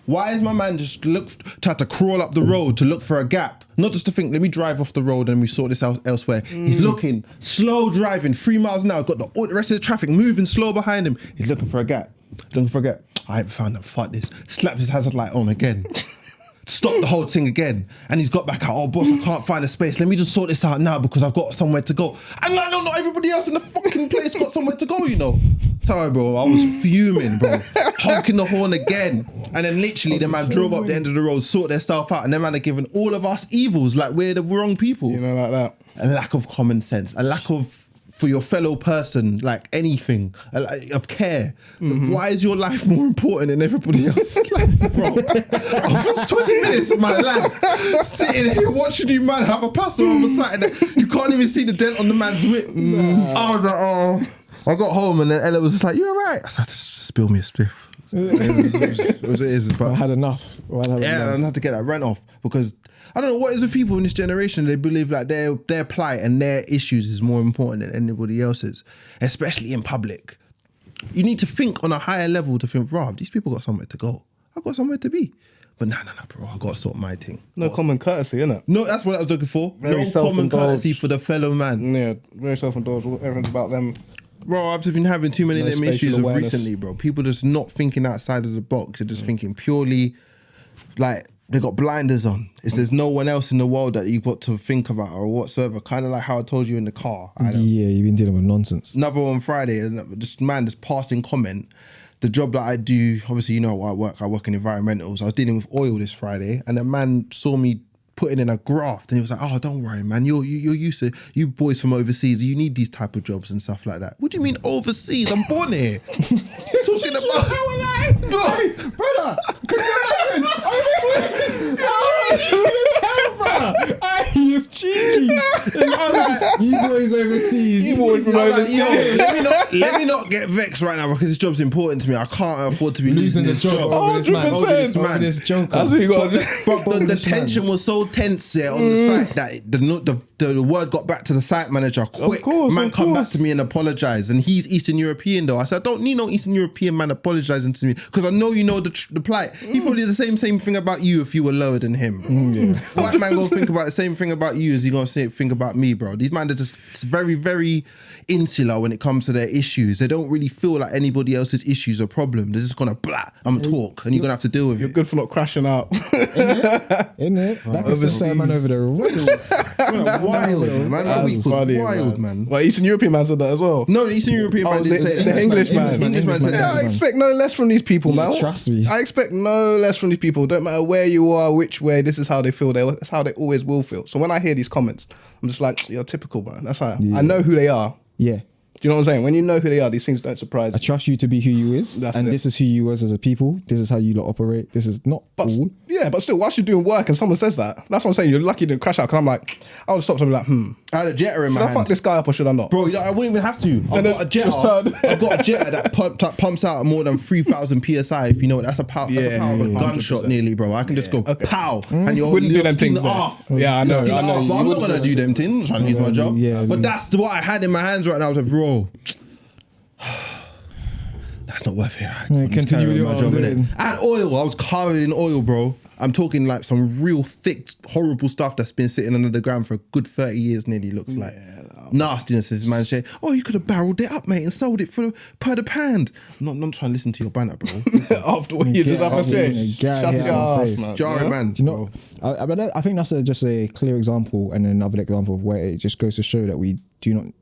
Why is my man just tried to crawl up the road to look for a gap? Not just to think, let me drive off the road and we sort this out elsewhere. He's looking, slow driving, 3 miles an hour, got the rest of the traffic moving slow behind him. He's looking for a gap. I haven't found that. Fuck this. Slaps his hazard light on again. Stopped the whole thing again. And he's got back out. Oh, boss, I can't find a space. Let me just sort this out now because I've got somewhere to go. And like, no, not everybody else in the fucking place got somewhere to go, you know. Sorry, bro. I was fuming, bro. Honking the horn again. And then literally the man drove up the end of the road, sorted their stuff out. And then man are giving all of us evils like we're the wrong people. You know, like that. A lack of common sense. A lack of for your fellow person, like anything, of care. Why is your life more important than everybody else's life, bro? I've lost 20 minutes of my life sitting here watching you man have a pass on the side and you can't even see the dent on the man's whip. I was like, oh. I got home and then Ella was just like, you all right? I said, just spill me a spliff. It is, but I had enough. I had to get that rent off because I don't know what is with people in this generation. They believe like their plight and their issues is more important than anybody else's, especially in public. You need to think on a higher level to think, Rob, these people got somewhere to go. I got somewhere to be. But nah, bro, I got to sort my thing. No common courtesy, innit? No, that's what I was looking for. Very no common courtesy for the fellow man. Yeah, very self-indulged. Everything's about them. Bro, I've just been having too many of them issues awareness. recently, bro. People just not thinking outside of the box. They're just thinking purely like they got blinders on. There's no one else in the world that you've got to think about or whatsoever. Kind of like how I told you in the car. Yeah, you've been dealing with nonsense. Another one Friday, this man just passing comment. The job that I do, obviously, you know, I work in environmentals. I was dealing with oil this Friday, and a man saw me putting in a graft, and he was like, "Oh, don't worry, man. You're used to, you boys from overseas. You need these type of jobs and stuff like that." What do you mean overseas? I'm born here. You're talking about how alive, hey, brother. He's cheeky. Like, you boys overseas. You boys from overseas. Like, let me not get vexed right now because this job's important to me. I can't afford to be losing the job over this man. Over this joker. That's what you got to do. But the tension was so tense there on the site that the word got back to the site manager quick. Of course, man come back to me and apologise. And he's Eastern European though. I said, I don't need no Eastern European man apologising to me because I know you know the plight. He probably did the same thing about you if you were lower than him. White man gonna think about the same thing about you as he gonna think about me, bro. These men are just very, very insular when it comes to their issues. They don't really feel like anybody else's issues or problem. They're just gonna talk and you're gonna have to deal with it. You're good for not crashing out. Isn't it? Like a certain man over there. Wild, man. That week was wild, man. Well, Eastern European man said that as well. No, the Eastern European man didn't say that. The English man. English man said that. I expect no less from these people, man. Trust me. I expect no less from these people. Don't matter where you are, which way, this is how they feel. That's how they always will feel. So when I hear these comments, I'm just like, you're typical, man. That's how I know who they are. Yeah. Do you know what I'm saying? When you know who they are, these things don't surprise I you. trust you to be who you is, and this is who you was as a people. This is how you lot operate. This is not all. Yeah, but still, whilst you're doing work and someone says that, that's what I'm saying. You're lucky to crash out. Because I'm like, I would stop and be like, I had a Jetta in my should I hand. fuck this guy up or should I not? Bro, I wouldn't even have to. I've got a Jetta. I've got a Jetta that pumps out more than 3,000 psi. If you know what, that's a power of a gunshot, nearly, bro. I can just go pow, and you're Wouldn't do them things off. Yeah, I know. But I'm not gonna do them things. I'm trying to use my job. Yeah, but that's what I had in my hands right now. I was like, bro. That's not worth it. Continue with your job. And oil. I was covered in oil, bro. I'm talking like some real thick, horrible stuff that's been sitting under the ground for a good 30 years nearly, looks like. Nastiness, this man saying, oh, you could have barreled it up, mate, and sold it for per the pound. I'm not trying to listen to your banter, bro. After what you just have to say. Shut your ass, man. Jarring, man. Do you know, I think that's just a clear example and another example of where it just goes to show that we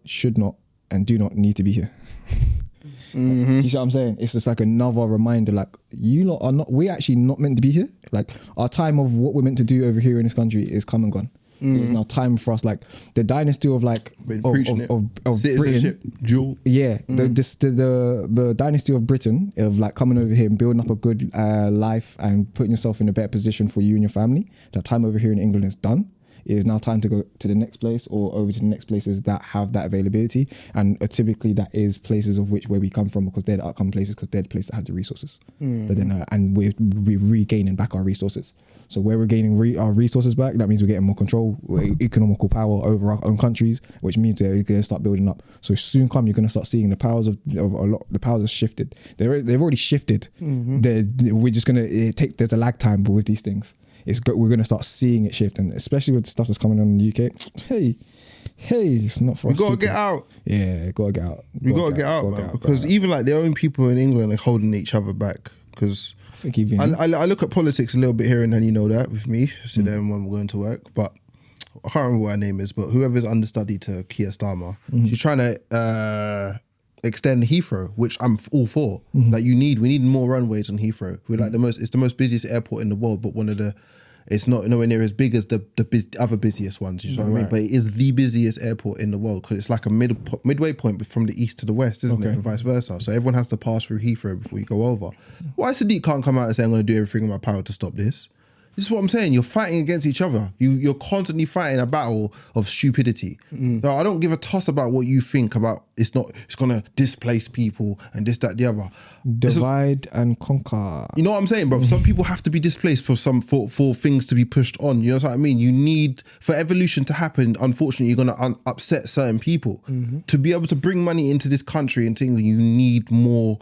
should not need to be here. You see what I'm saying? It's just like another reminder, like you lot are not, we're actually not meant to be here. Like our time of what we're meant to do over here in this country is come and gone. It's now time for us, like the dynasty of like of Britain. Jewel. Yeah, the dynasty of Britain of like coming over here and building up a good life and putting yourself in a better position for you and your family. That time over here in England is done. It is now time to go to the next place or over to the next places that have that availability, and typically that is places of which where we come from, because they're the outcome places, because they're the place that have the resources. But then and we're regaining back our resources. So where we're gaining our resources back, that means we're getting more control, economical power over our own countries, which means that we're going to start building up. So soon come, you're going to start seeing the powers of a lot. The powers have shifted. They've already shifted. We're just going to there's a lag time, but with these things. We're going to start seeing it shift, and especially with the stuff that's coming on in the UK. Hey, it's not for us. We got to get out. Yeah, got to get out. We got to get out, man. Because even like their own people in England are holding each other back. Because I look at politics a little bit here and then, you know that with me. I sit there when we're going to work. But I can't remember what her name is, but whoever's understudy to Keir Starmer, she's trying to extend Heathrow, which I'm all for. Like we need more runways on Heathrow. We're like it's the most busiest airport in the world, but it's not nowhere near as big as the other busiest ones. You know what I mean? But it is the busiest airport in the world, because it's like a midway point from the east to the west, isn't it? And vice versa. So everyone has to pass through Heathrow before you go over. Why Sadiq can't come out and say, I'm going to do everything in my power to stop this? This is what I'm saying. You're fighting against each other. You're constantly fighting a battle of stupidity. So I don't give a toss about what you think about. It's going to displace people and this, that, the other. Divide and conquer. You know what I'm saying, bro? Some people have to be displaced for things to be pushed on. You know what I mean? You need, for evolution to happen, unfortunately, you're going to upset certain people. To be able to bring money into this country and things, you need more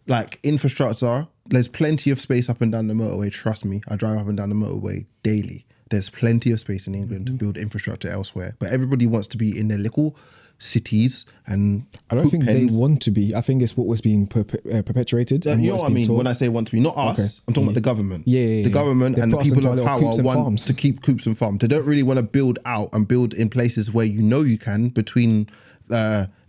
like infrastructure. There's plenty of space up and down the motorway. Trust me, I drive up and down the motorway daily. There's plenty of space in England to build infrastructure elsewhere. But everybody wants to be in their little cities and I don't think they want to be. I think it's what was being perpetuated. You know what I mean? When I say want to be, not us. I'm talking about the government. Yeah. The government and the people of power want to keep coops and farms. They don't really want to build out and build in places where you know you can between.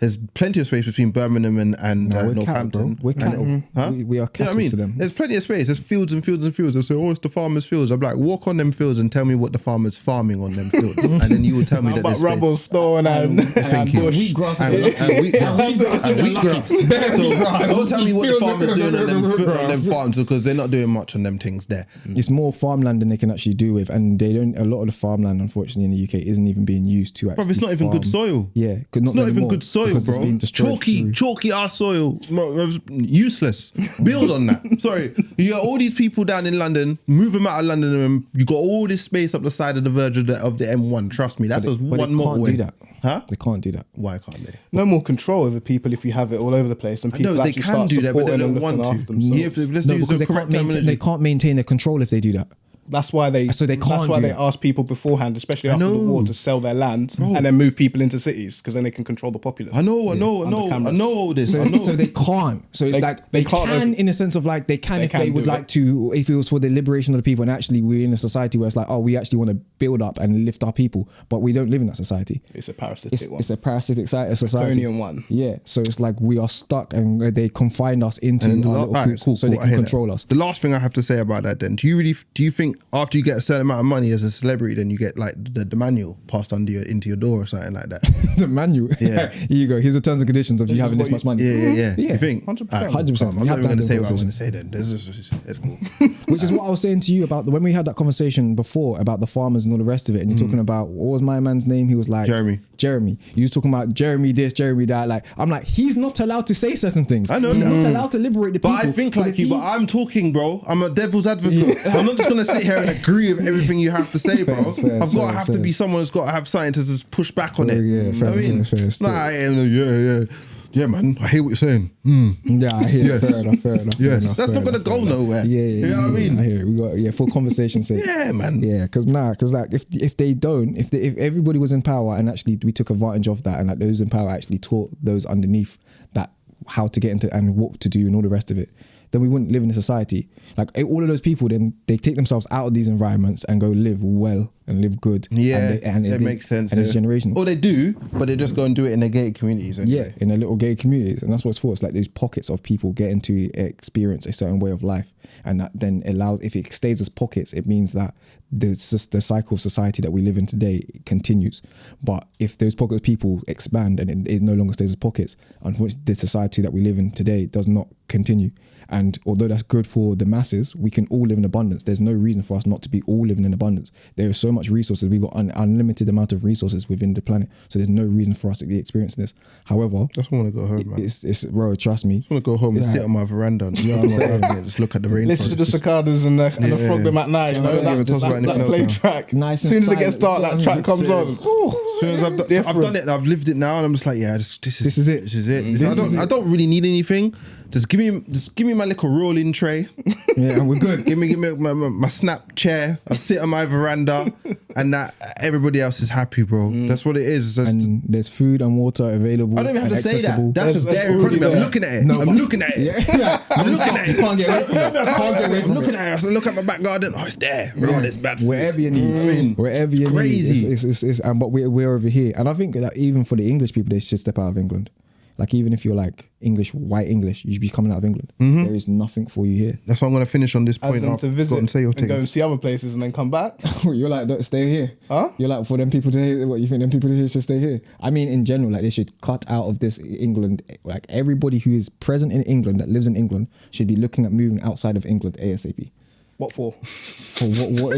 There's plenty of space between Birmingham and Northampton. We're cattle. We are cattle to them. There's plenty of space. There's fields and fields and fields. They'll say, oh, it's the farmers' fields. I'm like, walk on them fields and tell me what the farmer's farming on them fields. And then you will tell me that there's rubble stone and wheatgrass and wheatgrass. So don't tell me what the farmers doing on them farms, because they're not doing much on them things there. It's more farmland than they can actually do with, and they don't. A lot of the farmland, unfortunately, in the UK isn't even being used to actually. Bro, it's not even good soil. Yeah, it's not even good soil, bro. Chalky ass soil, useless. Build on that. Sorry, you got all these people down in London, move them out of London, and you got all this space up the side of the verge of the M1. Trust me, that's one more way. Do that. Huh? They can't do that. Why can't they? No more control over people if you have it all over the place, and people they can do that, but they don't want to. Because they can't maintain their control if they do that. That's why they ask people beforehand, especially after the war, to sell their land and then move people into cities, because then they can control the populace. I know all this. So they can't. So it's they can in a sense of like they can if they would like to, if it was for the liberation of the people, and actually we're in a society where it's like, oh, we actually want to build up and lift our people, but we don't live in that society. It's a parasitic one. It's a parasitic society. One. Yeah. So it's like we are stuck, and they confine us into our little groups so they can control us. The last thing I have to say about that then, do you think think after you get a certain amount of money as a celebrity, then you get like the manual passed into your door or something like that. The manual. Yeah. Here you go. Here's the terms and conditions of you having this much money. Yeah. You think? 100%. 100%. I'm not even going to say what I was going to say then. It's cool. Which is what I was saying to you about when we had that conversation before about the farmers and all the rest of it, and you're talking about, what was my man's name? He was like Jeremy. You was talking about Jeremy this, Jeremy that. Like, I'm like, he's not allowed to say certain things. I know. He's not allowed to liberate the people. But I think like you, but I'm talking, bro. I'm a devil's advocate. I'm not just gonna sit here and agree with everything you have to say, bro. I've got to have to be someone who's got to have something to just push back on it. Yeah, man. I hear what you're saying. Yeah, I hear it. Fair enough. Yes, that's not gonna go nowhere. Yeah. You know what I mean? I hear it. We got for conversation's sake. Yeah, man. Yeah, because like if they don't, if everybody was in power and actually we took advantage of that, and like those in power actually taught those underneath that how to get into and what to do and all the rest of it, then we wouldn't live in a society. Like all of those people, then they take themselves out of these environments and go live well and live good. Yeah, that makes sense. And it's generational. Or they do, but they just go and do it in their gated communities. Anyway. Yeah, in their little gated communities, and that's what it's for. It's like these pockets of people getting to experience a certain way of life, and that then allows. If it stays as pockets, it means that the cycle of society that we live in today continues. But if those pockets of people expand and it no longer stays as pockets, unfortunately, the society that we live in today does not continue. And although that's good for the masses, we can all live in abundance. There's no reason for us not to be all living in abundance. There is so much resources. We've got an unlimited amount of resources within the planet. So there's no reason for us to be experiencing this. However, I just want to go home, man. It's bro, trust me. I just want to go home and sit on my veranda and just look at the rainforest. Listen to the cicadas and the frog them at night. You know, that play track. Nice. As soon as it gets dark, that track comes on. As soon as I've done it, I've lived it now, and I'm just like, yeah, this is it. I don't really need anything. Just give me my little rolling tray. Yeah, and we're good. give me my snap chair. I sit on my veranda, and that everybody else is happy, bro. That's what it is. And there's food and water available. I don't even have to accessible. say that. That's just there in front of me. I'm looking at it. I'm looking at it. Yeah. I'm looking at it. You can't get away from it. I'm looking at it. I look at my back garden. Oh, it's there. Bro, it's bad food. Wherever you need. Wherever you crazy. need. It's but we're over here. And I think that even for the English people, they should step out of England. Like, even if you're like white English, you should be coming out of England. There is nothing for you here. That's why I'm going to finish on this point. To visit and say your and go and see other places and then come back. You're like, don't stay here. Huh? You're like, for them people to, what you think them people should stay here? I mean, in general, like, they should cut out of this England. Like, everybody who is present in England, that lives in England, should be looking at moving outside of England ASAP. What for? For what?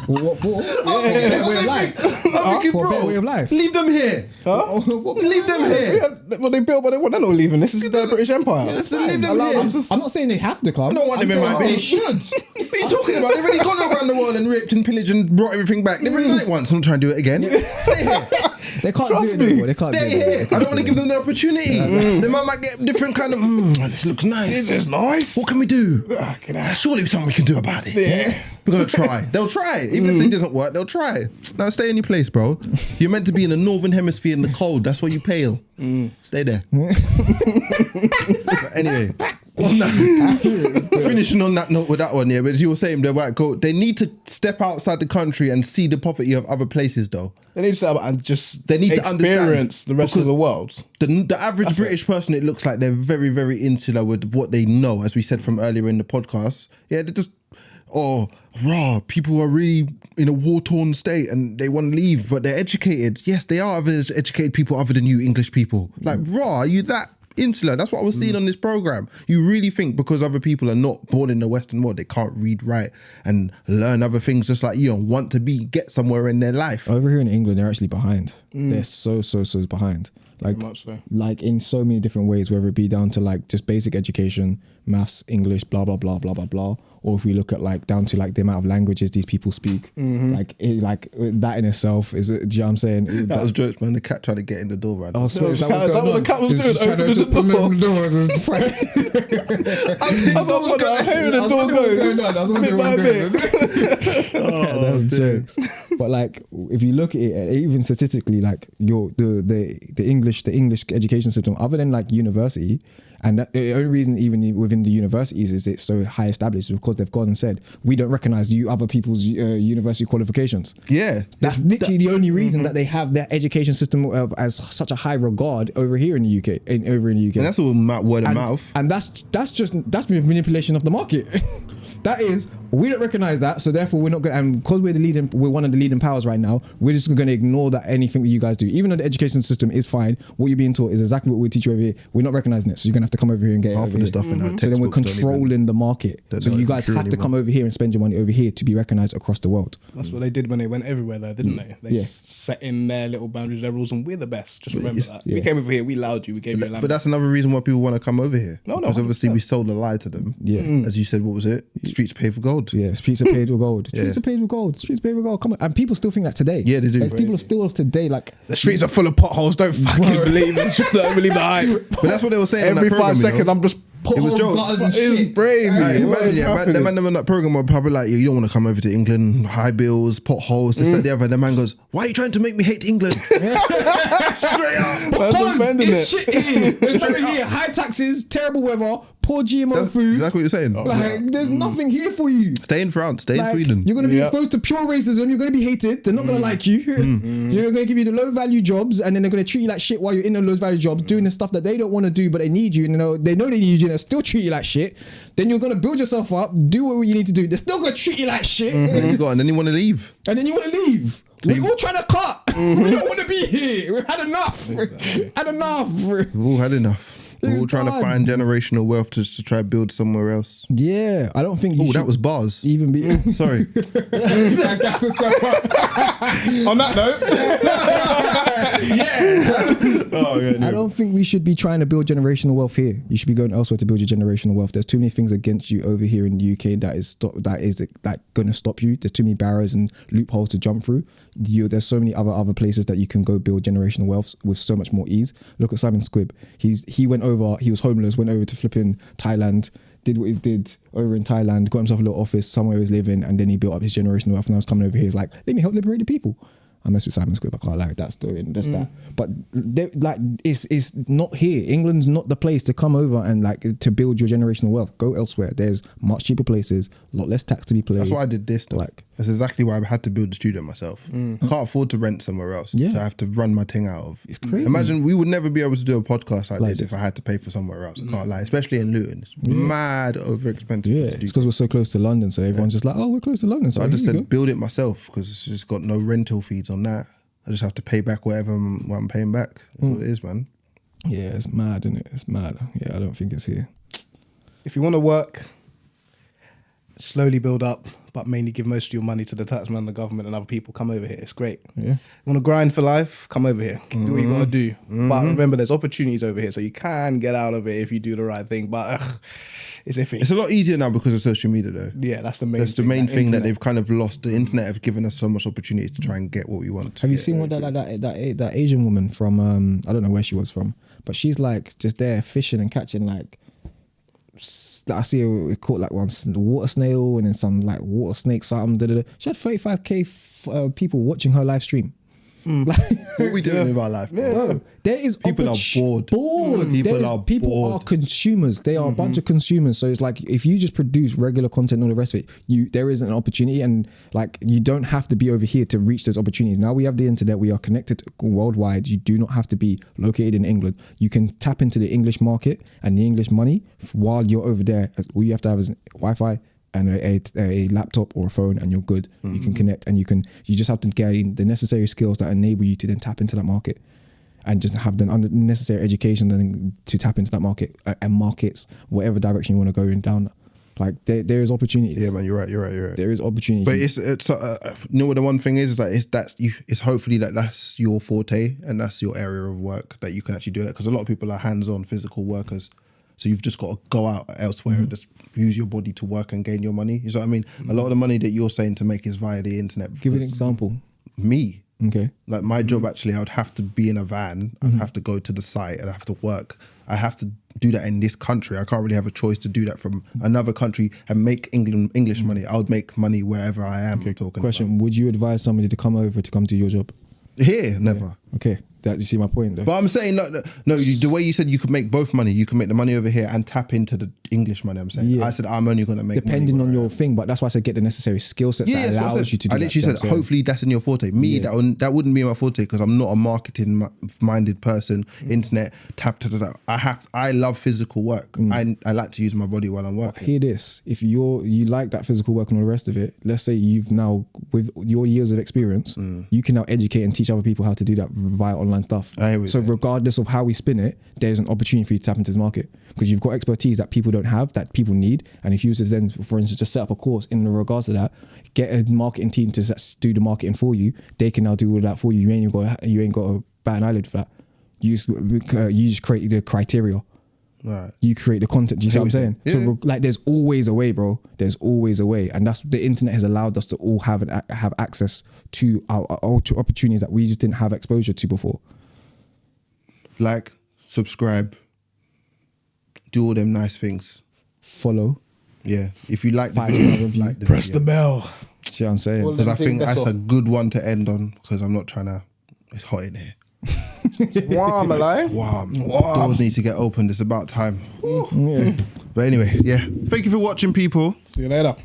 What for? For a better way of life. For a better way of life. Leave them here. Huh? Leave them here. Well, they built, but they're not leaving. This is the British Empire. Just leave them here. I'm not saying they have to come. I don't want them in my base. Should. What are you talking about? They've already gone around the world and raped and pillaged and brought everything back. They've already done it once. I'm trying to do it again. Stay here. They can't do it anymore. They can't Stay here. I don't want to give them the opportunity. They might get different kind of. This looks nice. This is nice. What can we do? Surely something we can do about it. Yeah. We're gonna try. They'll try. Even if it doesn't work, they'll try. Now stay in your place, bro. You're meant to be in the northern hemisphere in the cold. That's why you pale. Stay there. But anyway, finishing on that note with that one, yeah. But as you were saying, they need to step outside the country and see the poverty of other places, though. They need to step out and just they need to experience the rest of the world. The average British person, it looks like they're very, very insular with what they know, as we said from earlier in the podcast. Yeah, they're just. People are really in a war-torn state and they want to leave, but they're educated. Yes, they are educated people other than you English people. Like, are you that insular? That's what I was seeing on this program. You really think because other people are not born in the Western world, they can't read, write, and learn other things just like you and want to get somewhere in their life. Over here in England, they're actually behind. They're so behind. Like, much so. Like in so many different ways, whether it be down to like just basic education, maths, English, blah blah blah blah blah blah, or if we look at like down to like the amount of languages these people speak, like that in itself is, do you know what I'm saying? That was jokes, man. The cat trying to get in the door, right? Is that what the cat was doing? Opening the door. I heard the door going bit by bit. That's jokes. But like, if you look at it, even statistically, like the English education system, other than like university, and the only reason even within the universities is it's so high established is because they've gone and said we don't recognize other people's university qualifications. Yeah, that's literally the only reason that they have their education system as such a high regard over here in the UK. And that's all word of mouth. And that's manipulation of the market. That is We don't recognize that, so therefore we're not going. And because we're one of the leading powers right now. We're just going to ignore that anything that you guys do, even though the education system is fine. What you're being taught is exactly what we teach you over here. We're not recognizing it, so you're going to have to come over here and get half it over of the here. stuff in that So then we're textbook controlling the market. So you guys have to anymore. come over here and spend your money over here to be recognized across the world. That's what they did when they went everywhere, though, didn't they? They set in their little boundaries, their rules, and we're the best. Just remember that. We came over here, we allowed you, we gave you a land. But that's another reason why people want to come over here. No, because obviously we sold a lie to them. Yeah. As you said, what was it? Streets pay for gold. Yeah, streets are paved with gold. Streets are paved with gold. Streets are paved with gold. Come on. And people still think that today. Yeah, they do. There's people still of today, like the streets are full of potholes. Don't fucking believe it. Don't believe the hype. But that's what they were saying. Every on that 5 program, seconds, I'm just was jokes. gutters and shit. It's crazy. The man on that program were probably like, you don't want to come over to England, high bills, potholes, this, that, the other. And the man goes, why are you trying to make me hate England? Straight up. Because it's shit here. There's nothing here. High taxes, terrible weather, poor GMO foods. That's what you're saying. Like, there's nothing here for you. Stay in France, stay in Like, Sweden. You're going to be exposed to pure racism. You're going to be hated. They're not going to like you. You're going to give you the low value jobs, and then they're going to treat you like shit while you're in the low value jobs, doing the stuff that they don't want to do, but they need you. And they know they need you, and they still treat you like shit. Then you're going to build yourself up, do what you need to do. They're still going to treat you like shit. And then you want to leave. And then you want to leave. We're all trying to cut. We don't want to be here. We've had enough. Had enough. We've all had enough. We're all trying to find generational wealth to try to build somewhere else. Yeah, I don't think you Oh, should that was bars. even be... Sorry. On that note, I don't think we should be trying to build generational wealth here. You should be going elsewhere to build your generational wealth. There's too many things against you over here in the UK that is going to stop you. There's too many barriers and loopholes to jump through. There's so many other places that you can go build generational wealth with so much more ease. Look at Simon Squibb. He went over. He was homeless. Went over to flipping Thailand. Did what he did over in Thailand. Got himself a little office somewhere he was living, and then he built up his generational wealth. And I was coming over here. He's like, let me help liberate the people. I mess with Simon Squibb. I can't lie. That story and that's that. But it's not here. England's not the place to come over and like to build your generational wealth. Go elsewhere. There's much cheaper places, a lot less tax to be paid. That's why I did this. Though. Like, that's exactly why I had to build a studio myself. I can't afford to rent somewhere else. Yeah. So I have to run my thing out of. It's crazy. Imagine we would never be able to do a podcast like this if I had to pay for somewhere else. I can't lie, especially in Luton. It's mad over expensive. yeah, it's because we're so close to London, so everyone's just like, oh, we're close to London. So I just here you said go. build it myself because it's just got no rental fees on that. I just have to pay back whatever I'm paying back. That's what it is, man. Yeah, it's mad, isn't it? It's mad. Yeah, I don't think it's here. if you want to work, slowly build up, but mainly give most of your money to the taxman, the government, and other people, come over here. It's great. Yeah. You want to grind for life? Come over here. Do what you got to do. But remember, there's opportunities over here, so you can get out of it if you do the right thing. But it's iffy. It's a lot easier now because of social media, though. Yeah, that's the main. That's the main thing that internet. they've kind of lost. The internet have given us so much opportunities to try and get what we want. Have you seen what that Asian woman from I don't know where she was from, but she's like just there fishing and catching like I see her caught like one water snail and then some like water snake something. She had 35k people watching her live stream. What are we doing with our life, bro? Bro, there is People are bored. People are consumers. They are a bunch of consumers. So it's like if you just produce regular content and all the rest of it, there is an opportunity, and like you don't have to be over here to reach those opportunities. Now we have the internet. We are connected worldwide. You do not have to be located in England. You can tap into the English market and the English money while you're over there. All you have to have is Wi-Fi and a laptop or a phone, and you're good. You can connect, and you just have to gain the necessary skills that enable you to then tap into that market, and just have the necessary education then to tap into that market and markets whatever direction you want to go in down. Like there is opportunity. Yeah, man, you're right. There is opportunity. But it's you know what the one thing is like it's hopefully that's your forte and that's your area of work that you can actually do that, because a lot of people are hands-on physical workers. So you've just got to go out elsewhere and just use your body to work and gain your money. You know what I mean? A lot of the money that you're saying to make is via the internet. Give an example. Me. Okay. Like my job actually, I would have to be in a van. I'd have to go to the site and I have to work. I have to do that in this country. I can't really have a choice to do that from another country and make English money. I would make money wherever I am. Okay. Question: would you advise somebody to come over to come do your job? Here, never. Okay. you see my point though. But I'm saying the way you said you could make both money, you can make the money over here and tap into the English money. I'm saying I said I'm only gonna make depending money on your thing, but that's why I said get the necessary skill sets that allows you to do I literally said hopefully that's in your forte. Me that wouldn't be my forte because I'm not a marketing minded person. Internet tap. I love physical work. I like to use my body while I'm working. Hear this: if you like that physical work and all the rest of it, let's say you've now with your years of experience, you can now educate and teach other people how to do that via online stuff. So regardless of how we spin it, there's an opportunity for you to tap into this market because you've got expertise that people don't have, that people need. And if you was to then, for instance, just set up a course in regards to that, get a marketing team to do the marketing for you, they can now do all that for you. You ain't got a bat an eyelid for that. You just create the criteria. Right. You create the content. Do you see what I'm saying? Yeah. So like, there's always a way, bro. There's always a way, and that's the internet has allowed us to all have access to our opportunities that we just didn't have exposure to before. Like, subscribe, do all them nice things, follow. Yeah, if you like the video, like press the bell. See what I'm saying? Because I think that's a good one to end on. Because I'm not trying to. It's hot in here. Warm, alive. Warm. Doors need to get opened. It's about time. Yeah. But anyway, yeah. Thank you for watching, people. See you later.